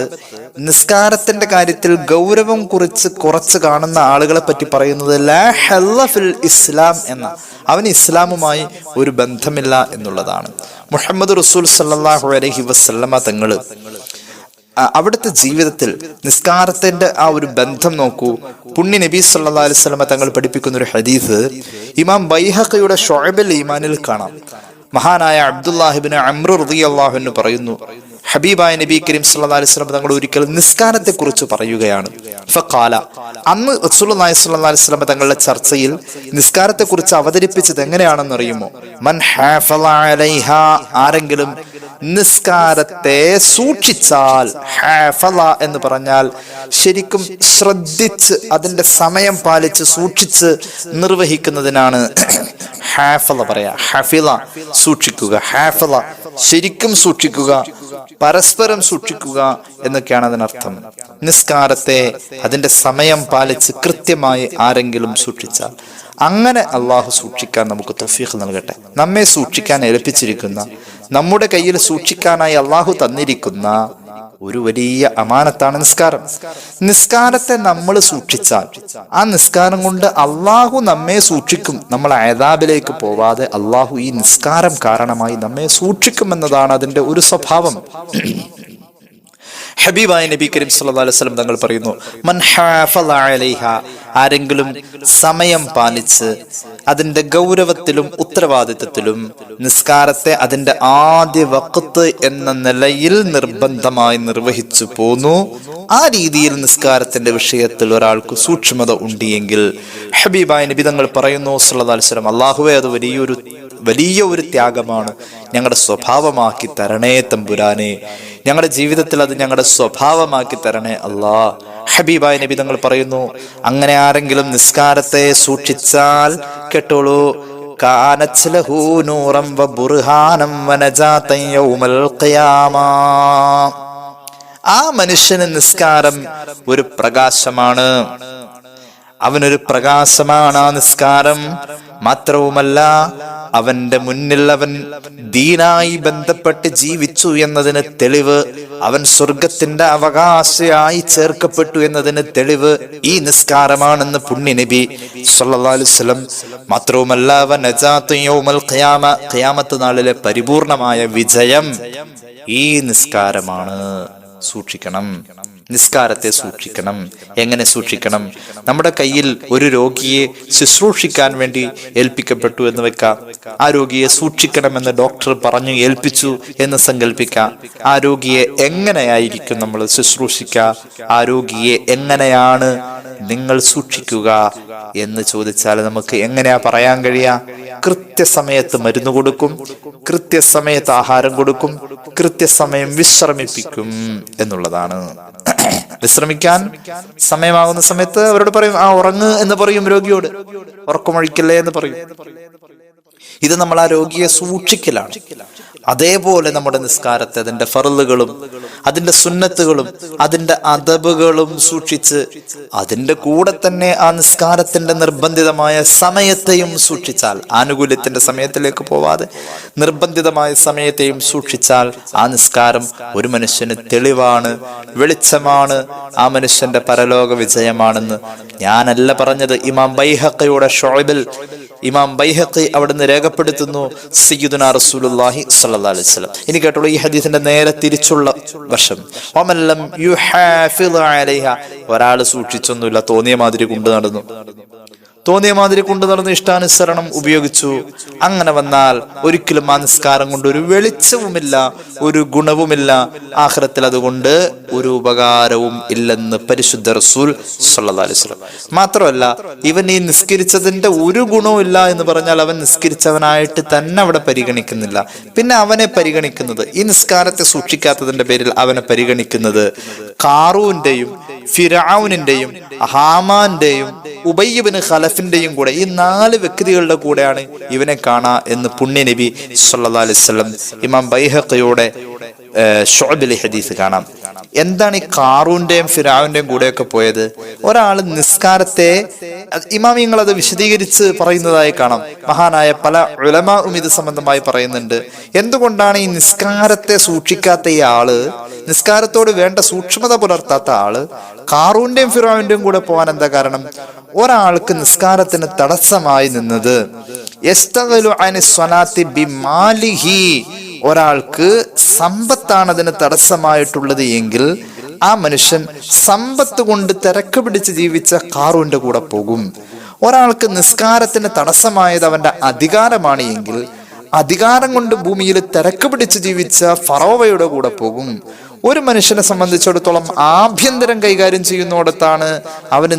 നിസ്കാരത്തിന്റെ കാര്യത്തിൽ ഗൗരവം കുറച്ച് കാണുന്ന ആളുകളെ പറ്റി പറയുന്നത് ലാ ഹല്ല ഫിൽ ഇസ്ലാം എന്ന, അവന് ഇസ്ലാമുമായി ഒരു ബന്ധമില്ല എന്നുള്ളതാണ്. മുഹമ്മദ് റസൂൽ സല്ലല്ലാഹു അലൈഹി വസല്ലമ തങ്ങള് അവിടുത്തെ ജീവിതത്തിൽ നിസ്കാരത്തിന്റെ ആ ഒരു ബന്ധം നോക്കൂ. പുണ്യ നബി സല്ലല്ലാഹു അലൈഹി വസല്ലം തങ്ങൾ പഠിപ്പിക്കുന്ന ഒരു ഹദീസ് ഇമാം ബൈഹഖിയുടെ ശുഅബുൽ ഈമാനിൽ കാണാം. മഹാനായ അബ്ദുല്ലാഹി ഇബ്നു അംർ റളിയല്ലാഹു അൻഹു പറയുന്നു, ഹബീബായ നബി കരീം സല്ലല്ലാഹു അലൈഹി വസല്ലം തങ്ങൾ ഒരിക്കൽ നിസ്കാരത്തെ കുറിച്ച് പറയുകയാണ്. ഫഖാല, അന്ന് റസൂലുള്ളാഹി സ്വല്ലല്ലാഹു അലൈഹി വസല്ലം തങ്ങളുടെ ചർച്ചയിൽ നിസ്കാരത്തെ കുറിച്ച് അവതരിപ്പിച്ചത് എങ്ങനെയാണെന്ന് അറിയുമോ? മൻ ഹാഫള അലൈഹാ, ആരെങ്കിലും നിസ്കാരത്തെ സൂക്ഷിച്ചാൽ, ഹാഫള എന്ന് പറഞ്ഞാൽ ശരിക്കും ശ്രദ്ധിച്ച് അതിന്റെ സമയം പാലിച്ച് സൂക്ഷിച്ച് നിർവഹിക്കുന്നതിനാണ് ഹാഫള പറയാ. ഹഫിള സൂക്ഷിക്കുക, ഹാഫള ശരിക്കും സൂക്ഷിക്കുക, പരസ്പരം സൂക്ഷിക്കുക എന്നൊക്കെയാണ് അതിനർത്ഥം. നിസ്കാരത്തെ അതിന്റെ സമയം പാലിച്ച് കൃത്യമായി ആരെങ്കിലും സൂക്ഷിച്ചാൽ, അങ്ങനെ അള്ളാഹു സൂക്ഷിക്കാൻ നമുക്ക് തൗഫീഖ് നൽകട്ടെ. നമ്മെ സൂക്ഷിക്കാൻ ഏൽപ്പിച്ചിരിക്കുന്ന, നമ്മുടെ കയ്യിൽ സൂക്ഷിക്കാനായി അള്ളാഹു തന്നിരിക്കുന്ന ഒരു വലിയ അമാനത്താണ് നിസ്കാരം. നിസ്കാരത്തെ നമ്മൾ സൂക്ഷിച്ചാൽ ആ നിസ്കാരം കൊണ്ട് അള്ളാഹു നമ്മെ സൂക്ഷിക്കും. നമ്മൾ അദാബിലേക്ക് പോവാതെ അള്ളാഹു ഈ നിസ്കാരം കാരണമായി നമ്മെ സൂക്ഷിക്കുമെന്നതാണ് അതിന്റെ ഒരു സ്വഭാവം. ഹബീബായ നബി കരീം സല്ലല്ലാഹു അലൈഹി വസല്ലം തങ്ങൾ പറയുന്നു, മൻ ഹാഫള അലൈഹ, ആരെങ്കിലും സമയം പാലിച്ച് അതിന്റെ ഗൗരവത്തിലും ഉത്തരവാദിത്വത്തിലും നിസ്കാരത്തെ അതിന്റെ ആദ്യ വഖത്ത് എന്ന നിലയിൽ നിർബന്ധമായി നിർവഹിച്ചു പോന്നു, ആ രീതിയിൽ നിസ്കാരത്തിന്റെ വിഷയത്തിൽ ഒരാൾക്ക് സൂക്ഷ്മത ഉണ്ടെങ്കിൽ ഹബീബായ നബി തങ്ങൾ പറയുന്നു സല്ലല്ലാഹു അലൈഹി വസല്ലം, അല്ലാഹുവേ, അത് വലിയ ഒരു ത്യാഗമാണ്. ഞങ്ങളുടെ സ്വഭാവമാക്കി തരണേ തമ്പുരാനെ, ഞങ്ങളുടെ ജീവിതത്തിൽ അത് ഞങ്ങളുടെ സ്വഭാവമാക്കി തരണേ അല്ലാ. ഹബീബായ നബി തങ്ങൾ പറയുന്നു, അങ്ങനെ ആരെങ്കിലും നിസ്കാരത്തെ സൂക്ഷിച്ചാൽ കേട്ടോളൂ, കാനത് ലഹു നൂറൻ വ ബുർഹാനം വ നജാതൻ യൗമൽ ഖിയാമ, ആ മനുഷ്യന് നിസ്കാരം ഒരു പ്രകാശമാണ്, അവനൊരു പ്രകാശമാണ് ആ നിസ്കാരം. മാത്രവുമല്ല, അവന്റെ മുന്നിൽ അവൻ ദീനായി ബന്ധപ്പെട്ട് ജീവിച്ചു എന്നതിന് തെളിവ്, അവൻ സ്വർഗത്തിന്റെ അവകാശിയായി ചേർക്കപ്പെട്ടു എന്നതിന് തെളിവ് ഈ നിസ്കാരമാണെന്ന് പുണ്യ നബി സല്ലല്ലാഹു അലൈഹി വസല്ലം. മാത്രവുമല്ല, അവൻ നജാത്തു യൗമൽ ഖിയാമ, ഖിയാമത്ത് നാളിലെ പരിപൂർണമായ വിജയം ഈ നിസ്കാരമാണ്. സൂക്ഷിക്കണം, നിസ്കാരത്തെ സൂക്ഷിക്കണം. എങ്ങനെ സൂക്ഷിക്കണം? നമ്മുടെ കയ്യിൽ ഒരു രോഗിയെ ശുശ്രൂഷിക്കാൻ വേണ്ടി ഏൽപ്പിക്കപ്പെട്ടു എന്ന് വെക്കാം. ആ രോഗിയെ സൂക്ഷിക്കണമെന്ന് ഡോക്ടർ പറഞ്ഞു ഏൽപ്പിച്ചു എന്ന് സങ്കല്പിക്കാം. ആ രോഗിയെ എങ്ങനെയായിരിക്കും നമ്മൾ ശുശ്രൂഷിക്കുക? ആ രോഗിയെ എങ്ങനെയാണ് നിങ്ങൾ സൂക്ഷിക്കുക എന്ന് ചോദിച്ചാൽ നമുക്ക് എങ്ങനെയാ പറയാൻ കഴിയാ? കൃത്യസമയത്ത് മരുന്ന് കൊടുക്കും, കൃത്യസമയത്ത് ആഹാരം കൊടുക്കും, കൃത്യസമയം വിശ്രമിപ്പിക്കും എന്നുള്ളതാണ്. വിശ്രമിക്കാൻ സമയമാകുന്ന സമയത്ത് അവരോട് പറയും, ആ ഉറങ്ങ് എന്ന് പറയും. രോഗിയോട് ഉറക്കമൊഴിക്കല്ലേ എന്ന് പറയും. ഇത് നമ്മൾ ആ രോഗിയെ സൂക്ഷിക്കലാണ്. അതേപോലെ നമ്മുടെ നിസ്കാരത്തെ അതിന്റെ ഫർളുകളും അതിന്റെ സുന്നത്തുകളും അതിന്റെ അദബുകളും സൂക്ഷിച്ച് അതിന്റെ കൂടെ തന്നെ ആ നിസ്കാരത്തിന്റെ നിർബന്ധിതമായ സമയത്തെയും സൂക്ഷിച്ചാൽ, ആനുകൂല്യത്തിന്റെ സമയത്തിലേക്ക് പോവാതെ നിർബന്ധിതമായ സമയത്തെയും സൂക്ഷിച്ചാൽ ആ നിസ്കാരം ഒരു മനുഷ്യന് തെളിവാണ്, വെളിച്ചമാണ്, ആ മനുഷ്യന്റെ പരലോക വിജയമാണെന്ന് ഞാനല്ല പറഞ്ഞത്. ഇമാം ബൈഹഖിയുടെ ശുഅബിൽ ഇമാം ബൈഹഖി അവിടുന്ന് രേഖപ്പെടുത്തുന്നു, സയ്യിദുനാ റസൂലുള്ളാഹി സ്വല്ലല്ലാഹു അലൈഹി വസല്ലം. ഇനി കേട്ടോളൂ ഈ ഹദീസിന്റെ നേരെ തിരിച്ചുള്ള വശം. വമല്ലം യുഹാഫിളു അലൈഹ, ഒരാൾ സൂക്ഷിച്ചൊന്നുമില്ല, തോന്നിയ മാതിരി കൊണ്ടു നടന്ന് ഇഷ്ടാനുസരണം ഉപയോഗിച്ചു. അങ്ങനെ വന്നാൽ ഒരിക്കലും ആ നിസ്കാരം കൊണ്ട് ഒരു വെളിച്ചവുമില്ല, ഒരു ഗുണവുമില്ല, ആഖിറത്തിൽ അതുകൊണ്ട് ഒരു ഉപകാരവും ഇല്ലെന്ന് പരിശുദ്ധ റസൂൽ സ്വല്ലല്ലാഹു അലൈഹി വസല്ലം. മാത്രമല്ല, ഇവൻ ഈ നിസ്കരിച്ചതിന്റെ ഒരു ഗുണവും ഇല്ല എന്ന് പറഞ്ഞാൽ അവൻ നിസ്കരിച്ചവനായിട്ട് തന്നെ അവിടെ പരിഗണിക്കുന്നില്ല. പിന്നെ അവനെ പരിഗണിക്കുന്നത്, ഈ നിസ്കാരത്തെ സൂക്ഷിക്കാത്തതിന്റെ പേരിൽ അവനെ പരിഗണിക്കുന്നത് ഖാറൂന്റെയും ഫിർഔനിന്റെയും ഹാമാന്റെയും ഉബയ്യ് ഇബ്നു ഖലഫിന്റെയും കൂടെ, ഈ 4 വ്യക്തികളുടെ കൂടെയാണ് ഇവനെ കാണാ എന്ന് പുണ്യ നബി സല്ലല്ലാഹു അലൈഹി വസല്ലം ഇമാം ബൈഹഖിയുടെ ശുഅബിലെ ഹദീസ് കാണാം. എന്താണ് ഈ ഖാറൂന്റെയും ഫിർഔന്റെയും കൂടെയൊക്കെ പോയത്? ഒരാൾ നിസ്കാരത്തെ, ഇമാമിങ്ങൾ അത് വിശദീകരിച്ച് പറയുന്നതായി കാണാം. മഹാനായ പല ഉലമാഉം ഇത് സംബന്ധമായി പറയുന്നുണ്ട്. എന്തുകൊണ്ടാണ് ഈ നിസ്കാരത്തെ സൂക്ഷിക്കാത്ത ഈ ആള്, നിസ്കാരത്തോട് വേണ്ട സൂക്ഷ്മത പുലർത്താത്ത ആള് ഖാറൂന്റെയും ഫിർഔന്റെയും കൂടെ പോകാൻ എന്താ കാരണം? ഒരാൾക്ക് നിസ്കാരത്തിന് തടസ്സമായി നിന്നത് യസ്തഗലു അനി സ്വലാത്തി ബിമാലിഹി, ഒരാൾക്ക് സമ്പത്താണ് അതിന് തടസ്സമായിട്ടുള്ളത് എങ്കിൽ ആ മനുഷ്യൻ സമ്പത്ത് കൊണ്ട് തിരക്ക് പിടിച്ച് ജീവിച്ച ഖാറൂന്റെ കൂടെ പോകും. ഒരാൾക്ക് നിസ്കാരത്തിന് തടസ്സമായത് അവന്റെ അധികാരമാണ് എങ്കിൽ അധികാരം കൊണ്ട് ഭൂമിയിൽ തിരക്ക് പിടിച്ച് ജീവിച്ച ഫറോവയുടെ കൂടെ പോകും. ഒരു മനുഷ്യനെ സംബന്ധിച്ചിടത്തോളം ആഭ്യന്തരം കൈകാര്യം ചെയ്യുന്നിടത്താണ് അവന്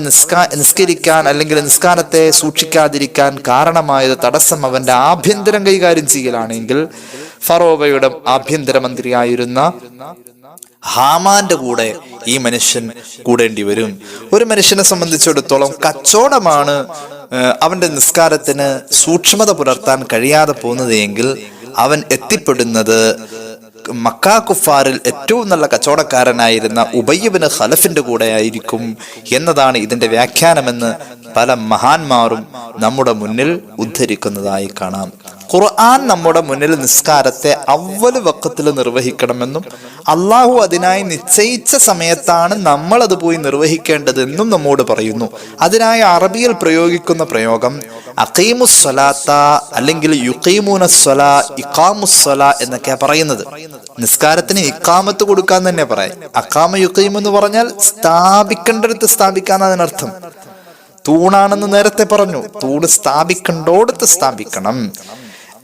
നിസ്കരിക്കാൻ അല്ലെങ്കിൽ നിസ്കാരത്തെ സൂക്ഷിക്കാതിരിക്കാൻ കാരണമായത് തടസ്സം അവന്റെ ആഭ്യന്തരം കൈകാര്യം ചെയ്യലാണെങ്കിൽ ഫറോവയുടെ ആഭ്യന്തരമന്ത്രിയായിരുന്ന ഹാമാന്റെ കൂടെ ഈ മനുഷ്യൻ കൂടേണ്ടി വരും. ഒരു മനുഷ്യനെ സംബന്ധിച്ചിടത്തോളം കച്ചവടമാണ് അവന്റെ നിസ്കാരത്തിന് സൂക്ഷ്മത പുലർത്താൻ കഴിയാതെ പോകുന്നത് എങ്കിൽ അവൻ എത്തിപ്പെടുന്നത് മക്കാ കുഫാറിൽ ഏറ്റവും നല്ല കച്ചവടക്കാരനായിരുന്ന ഉബയ്യ് ഇബ്നു ഖലഫിന്റെ കൂടെ ആയിരിക്കും എന്നതാണ് ഇതിന്റെ വ്യാഖ്യാനമെന്ന് പല മഹാന്മാരും നമ്മുടെ മുന്നിൽ ഉദ്ധരിക്കുന്നതായി കാണാം. ഖുർആൻ നമ്മുടെ മുന്നിൽ നിസ്കാരത്തെ അവ്വൽ വഖത്തിൽ നിർവഹിക്കണമെന്നും അള്ളാഹു അതിനായി നിശ്ചയിച്ച സമയത്താണ് നമ്മൾ അത് പോയി നിർവഹിക്കേണ്ടതെന്നും നമ്മോട് പറയുന്നു. അതിനായി അറബിയിൽ പ്രയോഗിക്കുന്ന പ്രയോഗം അഖീമുസ്സലാത്ത അല്ലെങ്കിൽ യുഖീമൂനസ്സലാ ഇഖാമുസ്സലാ എന്നൊക്കെയാ പറയുന്നത്. നിസ്കാരത്തിന് ഇഖാമത്ത് കൊടുക്കാൻ തന്നെ പറയാം. അഖാമ യുഖീമു എന്ന് പറഞ്ഞാൽ സ്ഥാപിക്കേണ്ടടുത്ത് സ്ഥാപിക്കാന്ന് അതിനർത്ഥം. തൂണാണെന്ന് നേരത്തെ പറഞ്ഞു, തൂണ് സ്ഥാപിക്കേണ്ടോടത്ത് സ്ഥാപിക്കണം.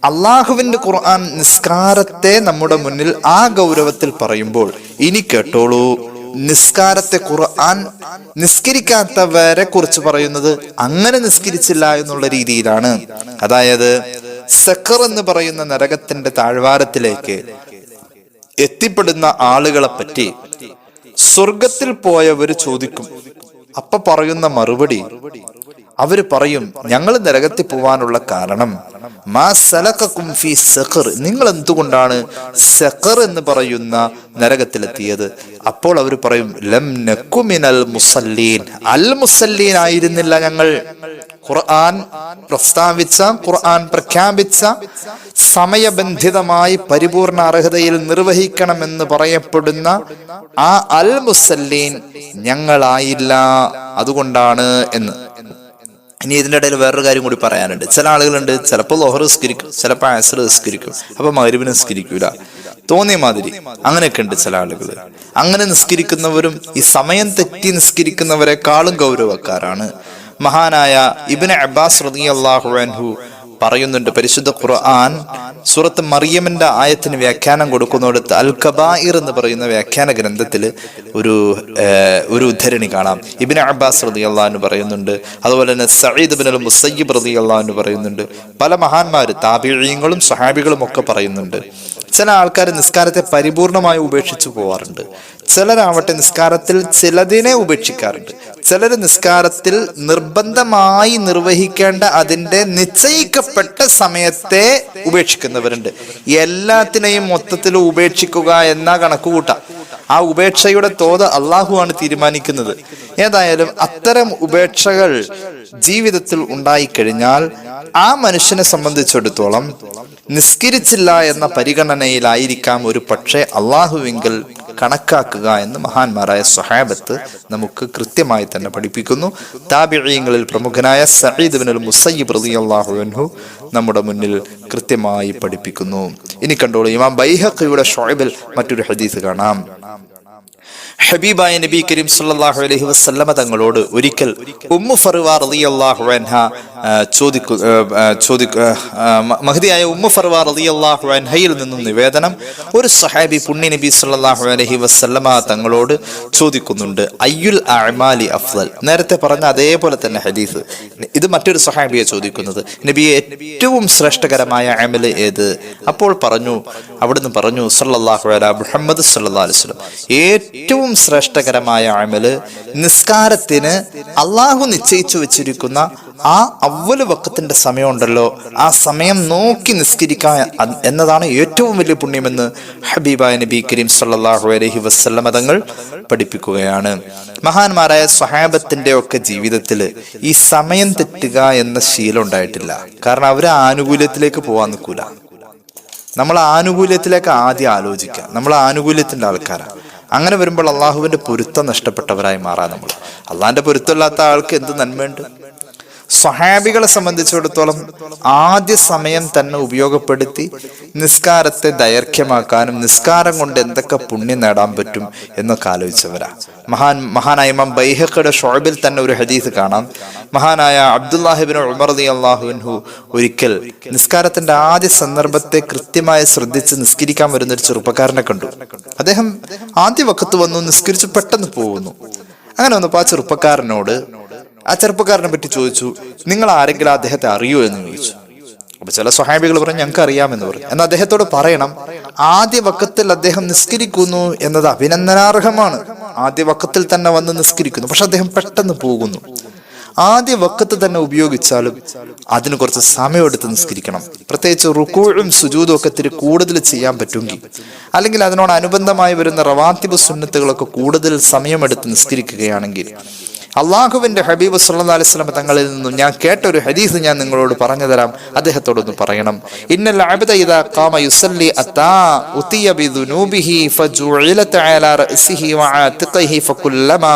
അള്ളാഹുവിന്റെ ഖുർആൻ നിസ്കാരത്തെ നമ്മുടെ മുന്നിൽ ആ ഗൗരവത്തിൽ പറയുമ്പോൾ ഇനി കേട്ടോളൂ, നിസ്കാരത്തെ ഖുർആൻ നിസ്കരിക്കാത്തവരെ കുറിച്ച് പറയുന്നത് അങ്ങനെ നിസ്കരിച്ചില്ല എന്നുള്ള രീതിയിലാണ്. അതായത് സഖർ എന്ന് പറയുന്ന നരകത്തിന്റെ താഴ്വാരത്തിലേക്ക് എത്തിപ്പെടുന്ന ആളുകളെ പറ്റി സ്വർഗത്തിൽ പോയവര് ചോദിക്കും. അപ്പൊ പറയുന്ന മറുപടി അവര് പറയും, ഞങ്ങൾ നരകത്തിൽ പോവാനുള്ള കാരണം മാ സലഖകും ഫീ സഖർ, നിങ്ങൾ എന്തുകൊണ്ടാണ് സഖർ എന്ന് പറയുന്ന നരകത്തിലെത്തിയത്? അപ്പോൾ അവർ പറയും ലം നകു മിനൽ മുസല്ലീൻ, അൽ മുസല്ലീൻ ആയിരുന്നില്ല ഞങ്ങൾ. ഖുർആൻ പ്രസ്താവിച്ച, ഖുർആൻ പ്രഖ്യാപിച്ച സമയബന്ധിതമായി പരിപൂർണ അർഹതയിൽ നിർവഹിക്കണമെന്ന് പറയപ്പെടുന്ന ആ അൽ മുസല്ലീൻ ഞങ്ങളായില്ല, അതുകൊണ്ടാണ് എന്ന്. ഇനി ഇതിൻ്റെ ഇടയിൽ വേറൊരു കാര്യം കൂടി പറയാനുണ്ട്. ചില ആളുകളുണ്ട്, ചിലപ്പോൾ ലോഹർ നിസ്കരിക്കും, ചിലപ്പോൾ അസ്ർ നിസ്കരിക്കും, അപ്പൊ മഗ്‌രിബ് നിസ്കരിക്കൂല, തോന്നിയ മാതിരി. അങ്ങനെയൊക്കെ ഉണ്ട് ചില ആളുകൾ. അങ്ങനെ നിസ്കരിക്കുന്നവരും ഈ സമയം തെറ്റി നിസ്കരിക്കുന്നവരെക്കാളും ഗൗരവക്കാരാണ്. മഹാനായ ഇബ്നു അബ്ബാസ് റളിയല്ലാഹു അൻഹു പറയുന്നുണ്ട്, പരിശുദ്ധ ഖുർആൻ സൂറത്ത് മറിയമിന്റെ ആയത്തിന് വ്യാഖ്യാനം കൊടുക്കുന്നിടത്ത് അൽ കബായിർ എന്ന് പറയുന്ന വ്യാഖ്യാന ഗ്രന്ഥത്തിൽ ഒരു ഉദ്ധരണി കാണാം. ഇബ്നു അബ്ബാസ് റളിയല്ലാഹു അൻഹു പറയുന്നുണ്ട്, അതുപോലെ തന്നെ സഈദ് ഇബ്നുൽ മുസയ്യിബ് റളിയല്ലാഹു അൻഹു പറയുന്നുണ്ട്, പല മഹാന്മാര് താബിഈങ്ങളും സ്വഹാബികളും ഒക്കെ പറയുന്നുണ്ട്. ചില ആൾക്കാർ നിസ്കാരത്തെ പരിപൂർണമായി ഉപേക്ഷിച്ചു പോവാറുണ്ട്. ചിലരാവട്ടെ നിസ്കാരത്തിൽ ചിലതിനെ ഉപേക്ഷിക്കാറുണ്ട്. ചിലർ നിസ്കാരത്തിൽ നിർബന്ധമായി നിർവഹിക്കേണ്ട അതിന്റെ നിശ്ചയിക്കപ്പെട്ട സമയത്തെ ഉപേക്ഷിക്കുന്നവരുണ്ട്. എല്ലാത്തിനെയും മൊത്തത്തിൽ ഉപേക്ഷിക്കുക എന്ന കണക്കുകൂട്ടാം. ആ ഉപേക്ഷയുടെ തോത് അള്ളാഹു ആണ് തീരുമാനിക്കുന്നത്. ഏതായാലും അത്തരം ഉപേക്ഷകൾ ജീവിതത്തിൽ ഉണ്ടായിക്കഴിഞ്ഞാൽ ആ മനുഷ്യനെ സംബന്ധിച്ചിടത്തോളം നിസ്കരിച്ചില്ല എന്ന പരിഗണനയിലായിരിക്കാം ഒരു പക്ഷേ അള്ളാഹുവിങ്കൽ കണക്കാക്കുക എന്ന് മഹാന്മാരായ സ്വഹാബത്ത് നമുക്ക് കൃത്യമായി തന്നെ പഠിപ്പിക്കുന്നു. താബിഈങ്ങളിൽ പ്രമുഖനായ സഈദ് ഇബ്നുൽ മുസയ്യിബ് റളിയല്ലാഹു അൻഹു നമ്മുടെ മുന്നിൽ കൃത്യമായി പഠിപ്പിക്കുന്നു. ഇനി കണ്ടോളൂ, ഇമാം ബൈഹഖിയുടെ ശുഅബിൽ മറ്റൊരു ഹദീസ് കാണാം. ഹബീബായ നബി കരീം സല്ലല്ലാഹു അലൈഹി വസല്ലമ തങ്ങളോട് ഒരിക്കൽ ഉമ്മു ഫർവ റളിയല്ലാഹു അൻഹ മഹദിയായ ഉമ്മു ഫർവ റളിയല്ലാഹു അൻഹയിൽ നിന്നും നിവേദനം, ഒരു സഹാബി പുണ്യ നബി സല്ലല്ലാഹു അലൈഹി വസല്ലമ തങ്ങളോട് ചോദിക്കുന്നുണ്ട്, അയ്യുൽ അഅമാലി അഫ്ളൽ. നേരത്തെ പറഞ്ഞ അതേപോലെ തന്നെ ഹദീസ്. ഇത് മറ്റൊരു സഹാബിയെ ചോദിക്കുന്നത്, നബിയെ ഏറ്റവും ശ്രേഷ്ഠകരമായ അമൽ ഏത്? അപ്പോൾ അവിടുന്ന് പറഞ്ഞു സല്ലല്ലാഹു അലാ മുഹമ്മദ് സല്ലല്ലാഹു അലൈഹി വസല്ലം, ഏറ്റവും ശ്രേഷ്ഠകരമായ അമല് നിസ്കാരത്തിന് അള്ളാഹു നിശ്ചയിച്ചു വെച്ചിരിക്കുന്ന ആ അവ്വല് വഖത്തിന്റെ സമയം ഉണ്ടല്ലോ, ആ സമയം നോക്കി നിസ്കരിക്കുക എന്നതാണ് ഏറ്റവും വലിയ പുണ്യമെന്ന് ഹബീബായ നബി കരീം സല്ലല്ലാഹു അലൈഹി വസല്ലമ തങ്ങൾ പഠിപ്പിക്കുകയാണ്. മഹാന്മാരായ സ്വഹാബത്തിന്റെ ഒക്കെ ജീവിതത്തിൽ ഈ സമയം തെറ്റുക എന്ന ശീലം ഉണ്ടായിട്ടില്ല. കാരണം അവര് ആനുകൂല്യത്തിലേക്ക് പോവാൻ നിൽക്കൂല. നമ്മൾ ആനുകൂല്യത്തിലേക്ക് ആദ്യം ആലോചിക്കുക. നമ്മൾ ആനുകൂല്യത്തിന്റെ ആൾക്കാരാണ്. അങ്ങനെ വരുമ്പോൾ അള്ളാഹുവിന്റെ പൊരുത്തം നഷ്ടപ്പെട്ടവരായി മാറാൻ നമ്മൾ. അള്ളാഹിന്റെ പൊരുത്തമില്ലാത്ത ആൾക്ക് എന്ത് നന്മയുണ്ട്? സ്വഹാബികളെ സംബന്ധിച്ചിടത്തോളം ആദ്യ സമയം തന്നെ ഉപയോഗപ്പെടുത്തി നിസ്കാരത്തെ ദൈർഘ്യമാക്കാനും നിസ്കാരം കൊണ്ട് എന്തൊക്കെ പുണ്യം നേടാൻ പറ്റും എന്നൊക്കെ ആലോചിച്ചവരാ. മഹാനായ ഇമാം ബൈഹഖിയുടെ ഷുഅബിൽ തന്നെ ഒരു ഹദീസ് കാണാം. മഹാനായ അബ്ദുല്ലാഹിബ്നു ഉമർ റളിയല്ലാഹു അൻഹു ഒരിക്കൽ നിസ്കാരത്തിന്റെ ആദ്യ സന്ദർഭത്തെ കൃത്യമായി ശ്രദ്ധിച്ച് നിസ്കരിക്കാൻ വരുന്ന ഒരു ചെറുപ്പക്കാരനെ കണ്ടു. അദ്ദേഹം ആദ്യ വഖത്ത് വന്നു, നിസ്കരിച്ച് പെട്ടെന്ന് പോകുന്നു. അങ്ങനെ വന്നപ്പോൾ ആ ചെറുപ്പക്കാരനെ പറ്റി ചോദിച്ചു, നിങ്ങൾ ആരെങ്കിലും അദ്ദേഹത്തെ അറിയോ എന്ന് ചോദിച്ചു. അപ്പൊ ചില സ്വഹാബികൾ പറഞ്ഞു, ഞങ്ങൾക്ക് അറിയാമെന്ന് പറഞ്ഞു. എന്നാൽ അദ്ദേഹത്തോട് പറയണം, ആദ്യ വഖത്തിൽ അദ്ദേഹം നിസ്കരിക്കുന്നു എന്നത് അഭിനന്ദനാർഹമാണ്. ആദ്യ വഖത്തിൽ തന്നെ വന്ന് നിസ്കരിക്കുന്നു, പക്ഷെ അദ്ദേഹം പെട്ടെന്ന് പോകുന്നു. ആദ്യ വഖത്ത് തന്നെ ഉപയോഗിച്ചാലും അതിന് കുറച്ച് സമയമെടുത്ത് നിസ്കരിക്കണം. പ്രത്യേകിച്ച് റുകൂഉം സുജൂദും ഒക്കെ ഇത്തിരി കൂടുതൽ ചെയ്യാൻ പറ്റുമെങ്കിൽ, അല്ലെങ്കിൽ അതിനോടനുബന്ധമായി വരുന്ന റവാത്തിബ് സുന്നത്തുകളൊക്കെ കൂടുതൽ സമയമെടുത്ത് നിസ്കരിക്കുകയാണെങ്കിൽ, അള്ളാഹുവിന്റെ ഹബീബ് സല്ലല്ലാഹു അലൈഹി വസല്ലം തങ്ങളിൽ നിന്നും ഞാൻ കേട്ട ഒരു ഹദീസ് ഞാൻ നിങ്ങളോട് പറഞ്ഞു തരാം. അദ്ദേഹത്തോടൊന്ന് പറയണം. ഇന്നൽ അബ്ദ ഇദാ ഖാമ യുസല്ലി അതാ ഉതിയ ബിദുനൂബിഹി ഫജുഇലത അലാ റഅസിഹി വഅതിഖിഹി ഫകുല്ലമാ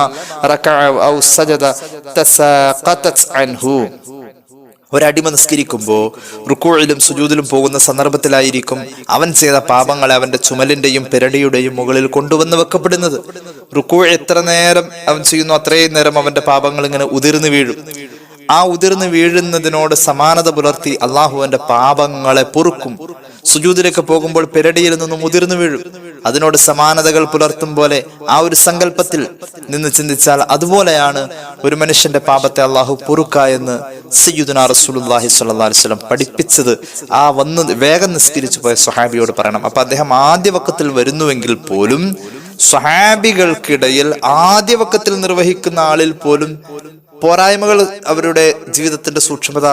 റകഅ ഔ സജദ തസാഖതത് അൻഹു. ഒരടിമ നിസ്കരിക്കുമ്പോൾ റുക്കൂഇലും സുജൂദിലും പോകുന്ന സന്ദർഭത്തിലായിരിക്കും അവൻ ചെയ്ത പാപങ്ങളെ അവന്റെ ചുമലിന്റെയും പെരടിയുടെയും മുകളിൽ കൊണ്ടുവന്ന് വെക്കപ്പെടുന്നത്. റുക്കൂഇ എത്ര നേരം അവൻ ചെയ്യുന്നു അത്രയും നേരം അവന്റെ പാപങ്ങൾ ഇങ്ങനെ ഉതിർന്നു വീഴും. ആ ഉതിർന്നു വീഴുന്നതിനോട് സമാനത പുലർത്തി അള്ളാഹു അവന്റെ പാപങ്ങളെ പൊറുക്കും. സുജൂദിലേക്ക് പോകുമ്പോൾ പെരടിയിൽ നിന്നും ഉതിർന്നു വീഴും. അതിനോട് സമാനതകൾ പുലർത്തും പോലെ ആ ഒരു സങ്കല്പത്തിൽ നിന്ന് ചിന്തിച്ചാൽ അതുപോലെയാണ് ഒരു മനുഷ്യന്റെ പാപത്തെ അള്ളാഹു പൊറുക്ക എന്ന് സയ്യിദുനാ റസൂലുള്ളാഹി സ്വല്ലല്ലാഹു അലൈഹി വസല്ലം പഠിപ്പിച്ചത് ആ വന്ന് വേഗം നിസ്കരിച്ചു പോയ സ്വഹാബിയോട് പറയണം. അപ്പൊ അദ്ദേഹം ആദ്യ വഖത്തിൽ വരുന്നുവെങ്കിൽ പോലും സ്വഹാബികൾക്കിടയിൽ ആദ്യ വഖത്തിൽ നിർവഹിക്കുന്ന ആളിൽ പോലും പോരായ്മകൾ അവരുടെ ജീവിതത്തിന്റെ സൂക്ഷ്മത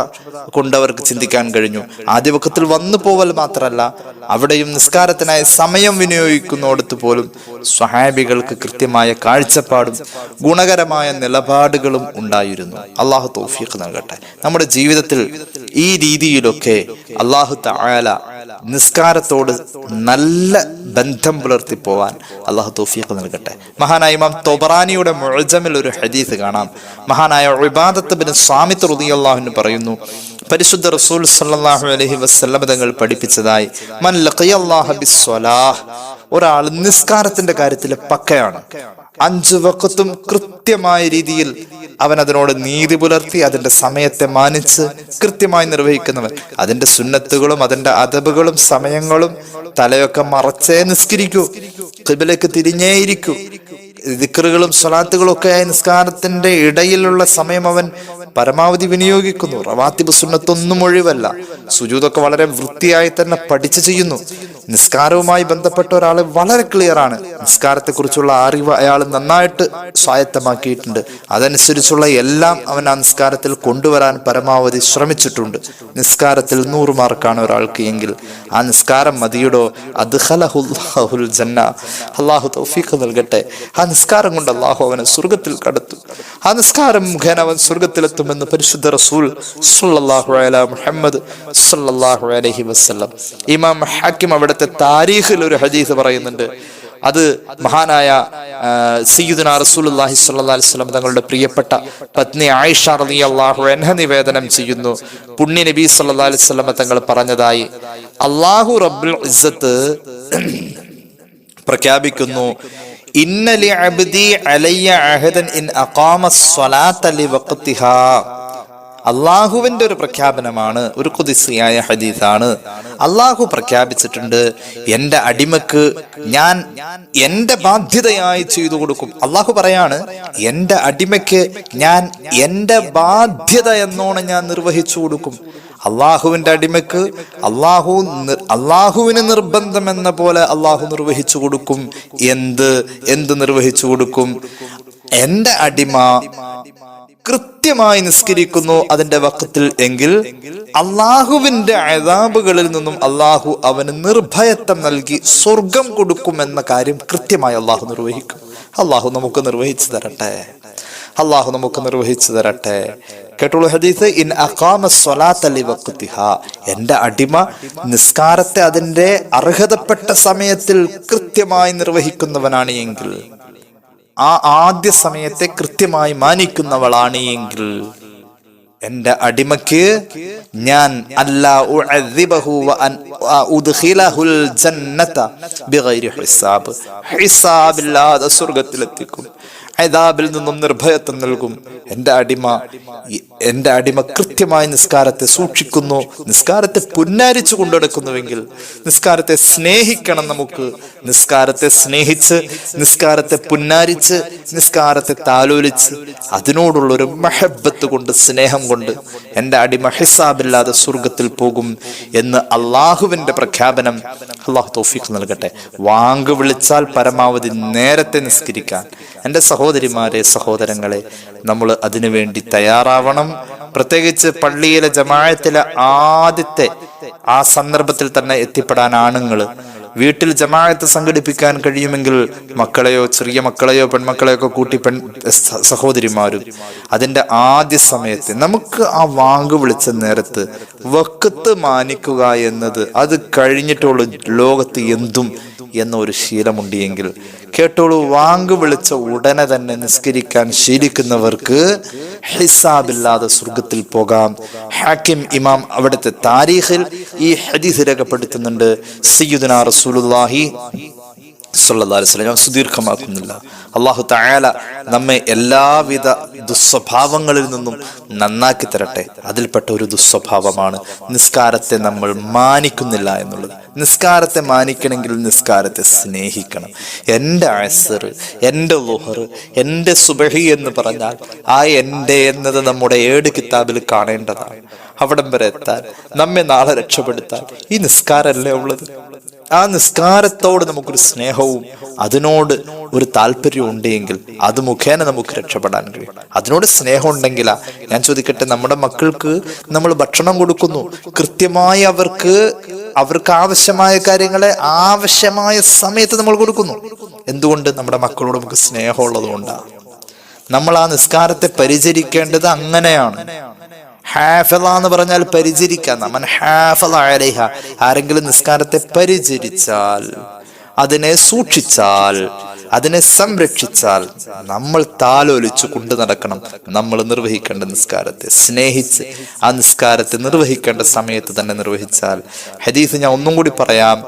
കൊണ്ട് അവർക്ക് ചിന്തിക്കാൻ കഴിഞ്ഞു. ആദ്യ വഖത്തിൽ വന്നു പോവൽ മാത്രമല്ല, അവിടെയും നിസ്കാരത്തിനായി സമയം വിനിയോഗിക്കുന്നിടത്ത് പോലും സ്വഹാബികൾക്ക് കൃത്യമായ കാഴ്ചപ്പാടും ഗുണകരമായ നിലപാടുകളും ഉണ്ടായിരുന്നു. അള്ളാഹു തൗഫീഖ് നൽകട്ടെ. നമ്മുടെ ജീവിതത്തിൽ ഈ രീതിയിലൊക്കെ അള്ളാഹു തആല നിസ്കാരത്തോട് നല്ല ബന്ധം പുലർത്തി പോവാൻ അള്ളാഹു തൗഫീഖ് നൽകട്ടെ. മഹാനായ ഇമാം തൊബറാനിയുടെ മുഅ്ജമിൽ ഒരു ഹദീസ് കാണാം. മഹാനായ ഉബാദത്ത് ബിൻ സാമിത്ത് റളിയല്ലാഹു അൻഹു പറയുന്നു, പരിശുദ്ധ റസൂൽ സല്ലല്ലാഹു അലൈഹി വസല്ലം തങ്ങൾ പഠിപ്പിച്ചതായി, മൻ ലഖിയല്ലാഹ ബിസ്സലാഹ്, ഒരാൾ നിസ്കാരത്തിന്റെ കാര്യത്തിൽ പക്കയാണ്. 5 വഖത്തും കൃത്യമായ രീതിയിൽ അവൻ അതിനോട് നീതി പുലർത്തി അതിന്റെ സമയത്തെ മാനിച്ച് കൃത്യമായി നിർവഹിക്കുന്നവൻ. അതിന്റെ സുന്നത്തുകളും അതിന്റെ അദബുകളും സമയങ്ങളും തലയൊക്കെ മറച്ചേ നിസ്കരിക്കൂ, ഖിബിലക്ക് തിരിഞ്ഞേയിരിക്കൂ. ദിക്റുകളും സ്വലാത്തുകളും ഒക്കെ ആയ നിസ്കാരത്തിന്റെ ഇടയിലുള്ള സമയം അവൻ പരമാവധി വിനിയോഗിക്കുന്നു. റവാത്തിബ് സുന്നത്തൊന്നും ഒഴിവല്ല. സുജൂദൊക്കെ വളരെ വൃത്തിയായി തന്നെ പഠിച്ചു ചെയ്യുന്നു. നിസ്കാരവുമായി ബന്ധപ്പെട്ട ഒരാൾ വളരെ ക്ലിയർ ആണ്. നിസ്കാരത്തെ കുറിച്ചുള്ള അറിവ് അയാൾ നന്നായിട്ട് സ്വായത്തമാക്കിയിട്ടുണ്ട്. അതനുസരിച്ചുള്ള എല്ലാം അവൻ ആ നിസ്കാരത്തിൽ കൊണ്ടുവരാൻ പരമാവധി ശ്രമിച്ചിട്ടുണ്ട്. നിസ്കാരത്തിൽ 100 മാർക്കാണ് ഒരാൾക്ക് എങ്കിൽ ആ നിസ്കാരം മതിയുടോ? അദ്ഖലഹുൽ ജന്ന. അള്ളാഹു തൗഫീഖ് നൽകട്ടെ. ആ നിസ്കാരം കൊണ്ട് അള്ളാഹു അവനെ സ്വർഗത്തിൽ കടത്തും. ആ നിസ്കാരം മുഖേന അവൻ സ്വർഗത്തിലെത്തുമെന്ന് പരിശുദ്ധ റസൂൽ സല്ലല്ലാഹു അലൈഹി മുഹമ്മദ് സല്ലല്ലാഹു അലൈഹി വസല്ലം. ഇമാം ഹക്കീം അവിടുത്തെ താരീഖിൽ ഒരു ഹദീസ് പറയുന്നുണ്ട്. അത് മഹാനായ സയ്യിദുനാ റസൂലുള്ളാഹി സ്വല്ലല്ലാഹു അലൈഹി വസല്ലം തങ്ങളുടെ പ്രിയപ്പെട്ട പത്നി ആയിഷ റളിയല്ലാഹു അൻഹ നിവേദനം ചെയ്യുന്നു. പുണ്യ നബി സ്വല്ലല്ലാഹു അലൈഹി വസല്ലം തങ്ങൾ പറഞ്ഞതായി, അല്ലാഹു റബ്ബുൽ ഇസ്സത്ത് പ്രഖ്യാപിക്കുന്നു, ഇന്ന ലിഅബ്ദി അലയ്യ അഹദൻ ഇൻ അഖാമ സ്വലാത്ത ലിവഖ്തിഹാ. അള്ളാഹുവിന്റെ ഒരു പ്രഖ്യാപനമാണ്, ഒരു ഖുദ്സിയായ ഹദീസാണ്. അള്ളാഹു പ്രഖ്യാപിച്ചിട്ടുണ്ട്, എന്റെ അടിമക്ക് ഞാൻ എന്റെ ബാധ്യതയായി ചെയ്തു കൊടുക്കും. അള്ളാഹു പറയാണ്, എന്റെ അടിമയ്ക്ക് ഞാൻ എന്റെ ബാധ്യത എന്നോണം ഞാൻ നിർവഹിച്ചു കൊടുക്കും. അള്ളാഹുവിന്റെ അടിമക്ക് അള്ളാഹുവിന് നിർബന്ധം എന്ന പോലെ അള്ളാഹു നിർവഹിച്ചു കൊടുക്കും. എന്ത് നിർവഹിച്ചു കൊടുക്കും? എന്റെ അടിമ കൃത്യമായി നിസ്കരിക്കുന്നു അതിന്റെ വഖത്തിൽ എങ്കിൽ അള്ളാഹുവിന്റെ അദാബുകളിൽ നിന്നും അള്ളാഹു അവന് നിർഭയത്വം നൽകി സ്വർഗം കൊടുക്കുമെന്ന കാര്യം കൃത്യമായി അള്ളാഹു നിർവഹിക്കും. അള്ളാഹു നമുക്ക് നിർവഹിച്ചു തരട്ടെ. അള്ളാഹു നമുക്ക് നിർവഹിച്ചു തരട്ടെ. കേട്ടോളൂ ഹദീസ്, ഇൻ അഖാമ സ്വലാത്ത ലിവഖ്തിഹാ. എന്റെ അടിമ നിസ്കാരത്തെ അതിന്റെ അർഹതപ്പെട്ട സമയത്തിൽ കൃത്യമായി നിർവഹിക്കുന്നവനാണ് എങ്കിൽ, ആ ആദ്യ സമയത്തെ കൃത്യമായി മാനിക്കുന്നവളാണ് എങ്കിൽ എന്റെ അടിമക്ക് ഞാൻ അല്ലാ ഉഅദ്ദിബഹു വ അൻ ഉദ്ഖിലഹുൽ ജന്നത ബിഗൈരി ഹിസാബ്, ഹിസാബില്ലാതെ സ്വർഗ്ഗത്തിലെത്തിക്കും, അദാബിൽ നിന്നും നിർഭയത്വം നൽകും. എന്റെ അടിമ കൃത്യമായി നിസ്കാരത്തെ സൂക്ഷിക്കുന്നു, നിസ്കാരത്തെ പുന്നാരിച്ചു കൊണ്ടെടുക്കുന്നുവെങ്കിൽ നിസ്കാരത്തെ സ്നേഹിക്കണം. നമുക്ക് നിസ്കാരത്തെ സ്നേഹിച്ച്, നിസ്കാരത്തെ പുന്നാരിച്ച്, നിസ്കാരത്തെ താലോലിച്ച്, അതിനോടുള്ളൊരു മഹബത്ത് കൊണ്ട്, സ്നേഹം കൊണ്ട് എന്റെ അടിമ ഹിസാബില്ലാതെ സ്വർഗത്തിൽ പോകും എന്ന് അള്ളാഹുവിന്റെ പ്രഖ്യാപനം. അള്ളാഹു തൗഫീഖ് നൽകട്ടെ. വാങ്ക് വിളിച്ചാൽ പരമാവധി നേരത്തെ നിസ്കരിക്കാൻ എൻ്റെ സഹോദരിമാരെ, സഹോദരങ്ങളെ, നമ്മൾ അതിനു വേണ്ടി തയ്യാറാവണം. പ്രത്യേകിച്ച് പള്ളിയിലെ ജമാഅത്തിലെ ആദ്യത്തെ ആ സന്ദർഭത്തിൽ തന്നെ എത്തിപ്പെടാൻ ആണുങ്ങള്, വീട്ടിൽ ജമാഅത്ത് സംഘടിപ്പിക്കാൻ കഴിയുമെങ്കിൽ മക്കളെയോ, ചെറിയ മക്കളെയോ, പെൺമക്കളെയോ ഒക്കെ കൂട്ടി സഹോദരിമാരും അതിന്റെ ആദ്യ സമയത്ത് നമുക്ക് ആ വാങ്ക് വിളിച്ച നേരത്ത് വഖത്ത് മാനിക്കുക എന്നത്, അത് കഴിഞ്ഞിട്ടുള്ള ലോകത്ത് എന്തും എന്ന ഒരു ശീലമുണ്ടെങ്കിൽ കേട്ടോളൂ. വാങ്ക് വിളിച്ച ഉടനെ തന്നെ നിസ്കരിക്കാൻ ശീലിക്കുന്നവർക്ക് ഹിസാബില്ലാതെ സ്വർഗത്തിൽ പോകാം. ഹാക്കിം ഇമാം അവിടുത്തെ താരീഖിൽ ഈ ഹദീസ് രേഖപ്പെടുത്തുന്നുണ്ട്. സയ്യിദുനാ റസൂലുള്ളാഹി സ്വല്ലല്ലാഹു അലൈഹി വസല്ലം, സുദീർഘമാക്കുന്നില്ല, അല്ലാഹു തആല നമ്മെ എല്ലാവിധ ദുസ്വഭാവങ്ങളിൽ നിന്നും നന്നാക്കി തരട്ടെ. അതിൽപ്പെട്ട ഒരു ദുസ്വഭാവമാണ് നിസ്കാരത്തെ നമ്മൾ മാനിക്കുന്നില്ല എന്നുള്ളത്. നിസ്കാരത്തെ മാനിക്കണമെങ്കിൽ നിസ്കാരത്തെ സ്നേഹിക്കണം. എൻ്റെ അസ്ർ, എൻ്റെ ളുഹർ, എൻ്റെ സുബഹി എന്ന് പറഞ്ഞാൽ ആ എൻ്റെ എന്നത് നമ്മുടെ 7 കിതാബിൽ കാണേണ്ടതാണ്. അവിടം വരെ എത്താൻ, നമ്മെ നാളെ രക്ഷപ്പെടുത്താൻ ഈ നിസ്കാരമല്ലേ ഉള്ളത്. ആ നിസ്കാരത്തോട് നമുക്കൊരു സ്നേഹവും അതിനോട് ഒരു താല്പര്യവും ഉണ്ടെങ്കിൽ അത് മുഖേന നമുക്ക് രക്ഷപ്പെടാൻ കഴിയും. അതിനോട് സ്നേഹം ഉണ്ടെങ്കിലാ, ഞാൻ ചോദിക്കട്ടെ, നമ്മുടെ മക്കൾക്ക് നമ്മൾ ഭക്ഷണം കൊടുക്കുന്നു, കൃത്യമായി അവർക്ക് ആവശ്യമായ കാര്യങ്ങളെ ആവശ്യമായ സമയത്ത് നമ്മൾ കൊടുക്കുന്നു. എന്തുകൊണ്ട്? നമ്മുടെ മക്കളോട് നമുക്ക് സ്നേഹമുള്ളത് കൊണ്ടാണ്. നമ്മൾ ആ നിസ്കാരത്തെ പരിചരിക്കേണ്ടത് അങ്ങനെയാണ്. ഹാഫിള എന്ന് പറഞ്ഞാൽ പരിചരിക്കാൻ. മൻ ഹാഫിള അലൈഹ, ആരെങ്കിലും നിസ്കാരത്തെ പരിചരിച്ചാൽ, അതിനെ സൂക്ഷിച്ചാൽ, അതിനെ സംരക്ഷിച്ചാൽ, നമ്മൾ താലോലിച്ചു കൊണ്ടു നടക്കണം. നമ്മൾ നിർവഹിക്കേണ്ട നിസ്കാരത്തെ സ്നേഹിച്ച് ആ നിസ്കാരത്തെ നിർവഹിക്കേണ്ട സമയത്ത് തന്നെ നിർവഹിച്ചാൽ. ഹദീസ് ഞാൻ ഒന്നും കൂടി പറയാം.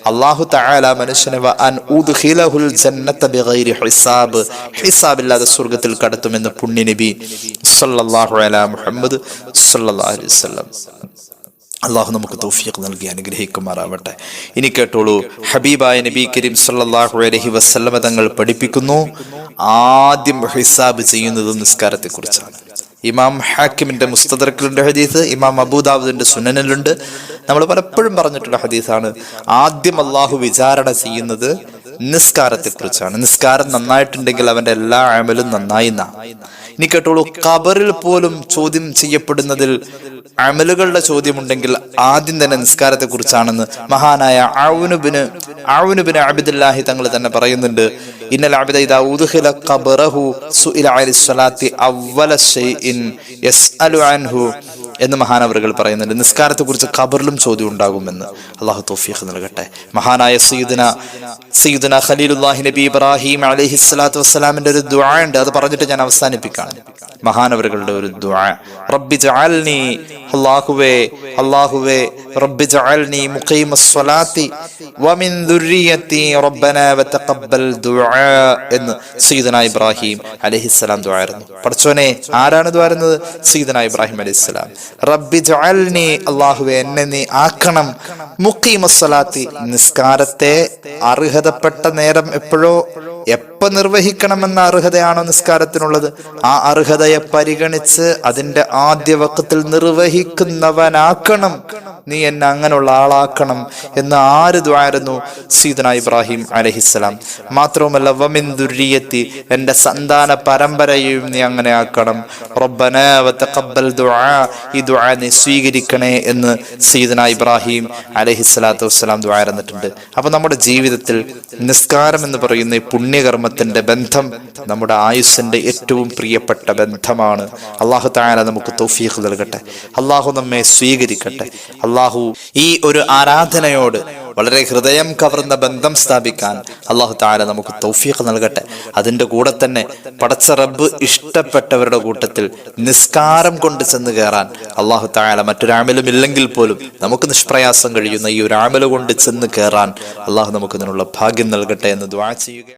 അല്ലാഹു തആല മനുഷ്യനെ അൻ ഉദ്ഖിലഹുൽ ജന്നത ബിഗൈരി ഹിസാബ്, ഹിസാബില്ലാതെ സ്വർഗ്ഗത്തിൽ കടത്തുമെന്ന് പുണ്യ നബി സല്ലല്ലാഹു അലൈഹി മുഹമ്മദ് സല്ലല്ലാഹു അലൈഹി വസല്ലം. അള്ളാഹു നമുക്ക് തൗഫീഖ് നൽകി അനുഗ്രഹിക്കുമാറാവട്ടെ. ഇനി കേട്ടോളൂ, ഹബീബായ നബി കരീം സല്ലല്ലാഹു അലൈഹി വസല്ലം തങ്ങൾ പഠിപ്പിക്കുന്നു, ആദ്യം ഹിസാബ് ചെയ്യുന്നത് നിസ്കാരത്തെ കുറിച്ചാണ്. ഇമാം ഹാക്കിമിന്റെ മുസ്തദറക്കിലുണ്ട് ഹദീസ്, ഇമാം അബൂദാവൂദിന്റെ സുനനിലുണ്ട്. നമ്മൾ പലപ്പോഴും പറഞ്ഞിട്ടുള്ള ഹദീസാണ്. ആദ്യം അള്ളാഹു വിചാരണ ചെയ്യുന്നത് നിസ്കാരത്തെ കുറിച്ചാണ്. നിസ്കാരം നന്നായിട്ടുണ്ടെങ്കിൽ അവന്റെ എല്ലാ അമലും നന്നായി. ഇനി കേട്ടോളൂ, ഖബറിൽ പോലും ചോദ്യം ചെയ്യപ്പെടുന്നതിൽ അമലുകളുടെ ചോദ്യമുണ്ടെങ്കിൽ ആദ്യം തന്നെ നിസ്കാരത്തെ കുറിച്ചാണെന്ന് മഹാനായ ഔന് ബിൻ അബ്ദുല്ലാഹി തങ്ങൾ തന്നെ പറയുന്നുണ്ട്. ഇന്നൽ അബ്ദ ഇദാ ഉദ്ഖില ഖബറഹു സുഇല അലി സ്വലാത്തി അവ്വല ശൈഇൻ യസ്അലു അൻഹു എന്ന് മഹാനവറുകൾ പറയുന്നുണ്ട്. നിസ്കാരത്തെ കുറിച്ച് ഖബറിലും ചോദ്യം ഉണ്ടാകുമെന്ന്. അള്ളാഹു തൗഫീഖ് നൽകട്ടെ. മഹാനായ സയ്യിദുന ഖലീലുല്ലാഹി നബി ഇബ്രാഹിം അലൈഹി സ്വലാത്തു വസ്സലാമിന്റെ ഒരു ദുആ ഉണ്ട്. അത് പറഞ്ഞിട്ട് ഞാൻ അവസാനിപ്പിക്കാം. മഹാനവറുകളുടെ ഒരു ദുആ, റബ്ബി ജഅൽനി, അല്ലാഹുവേ റബ്ബി ജഅൽനി മുഖീമസ് സ്വലാത്തി വമിൻ ദുർരിയതി റബ്ബനാ വതഖബ്ബൽ ദുആ എന്ന് സയ്യിദുന ഇബ്രാഹിം അലൈഹിസ്സലാം ദുആ ആയിരുന്നു. പടച്ചോനെ, ആരാണ് ദുആ ചെയ്യുന്നത്? സയ്യിദുന ഇബ്രാഹിം അലൈഹിസ്സലാം. റബ്ബി ജഅൽനി, അല്ലാഹുവേ എന്നെ നീ ആക്കണം, മുഖീമസ് സ്വലാത്തി, നിസ്കാരത്തെ അർഹതപ്പെട്ട നേരം എപ്പോഴോ എപ്പോ നിർവഹിക്കണമെന്ന അർഹതയാണോ നിസ്കാരത്തിനുള്ളത്, ആ അർഹതയെ പരിഗണിച്ച് അതിന്റെ ആദ്യ വഖത്തിൽ നിർവഹിക്കുന്നവനാക്കണം നീ, എന്നെ അങ്ങനെയുള്ള ആളാക്കണം എന്ന് ആര് ദുആയിരുന്നു? സയ്യിദുനാ ഇബ്രാഹിം അലൈഹിസ്സലാം. മാത്രവുമല്ല, വമിൻ ദുർരിയത്തി, എന്റെ സന്താന പരമ്പരയെയും നീ അങ്ങനെ ആക്കണം. റബ്ബനാ വതഖബ്ബൽ ദുആ, ഈ ദുആ നീ സ്വീകരിക്കണേ എന്ന് സയ്യിദുനാ ഇബ്രാഹിം അലൈഹിസ്സലാത്തു വസ്സലാം ദുആ ചെയ്തിട്ടുണ്ട്. അപ്പൊ നമ്മുടെ ജീവിതത്തിൽ നിസ്കാരം എന്ന് പറയുന്ന ഈ പുണ്യകർമ്മത്തിന്റെ ബന്ധം നമ്മുടെ ആയുസ്സിന്റെ ഏറ്റവും പ്രിയപ്പെട്ട ബന്ധമാണ്. അല്ലാഹു തആല നമുക്ക് തൗഫീഖ് നൽകട്ടെ. അല്ലാഹു നമ്മെ സ്വീകരിക്കട്ടെ. അല്ലാഹു ഈ ഒരു ആരാധനയോട് വളരെ ഹൃദയം കവർന്ന ബന്ധം സ്ഥാപിക്കാൻ അള്ളാഹു തആല നമുക്ക് തൗഫീഖ് നൽകട്ടെ. അതിന്റെ കൂടെ തന്നെ പടച്ച റബ്ബ് ഇഷ്ടപ്പെട്ടവരുടെ കൂട്ടത്തിൽ നിസ്കാരം കൊണ്ട് ചെന്ന് കയറാൻ അള്ളാഹു തആല മറ്റൊരാമലും ഇല്ലെങ്കിൽ പോലും നമുക്ക് നിഷ്പ്രയാസം കഴിയുന്ന ഈ ഒരു ആമല് കൊണ്ട് ചെന്ന് കയറാൻ അള്ളാഹു നമുക്ക് ഇതിനുള്ള ഭാഗ്യം നൽകട്ടെ എന്ന് ദുആ ചെയ്യുക.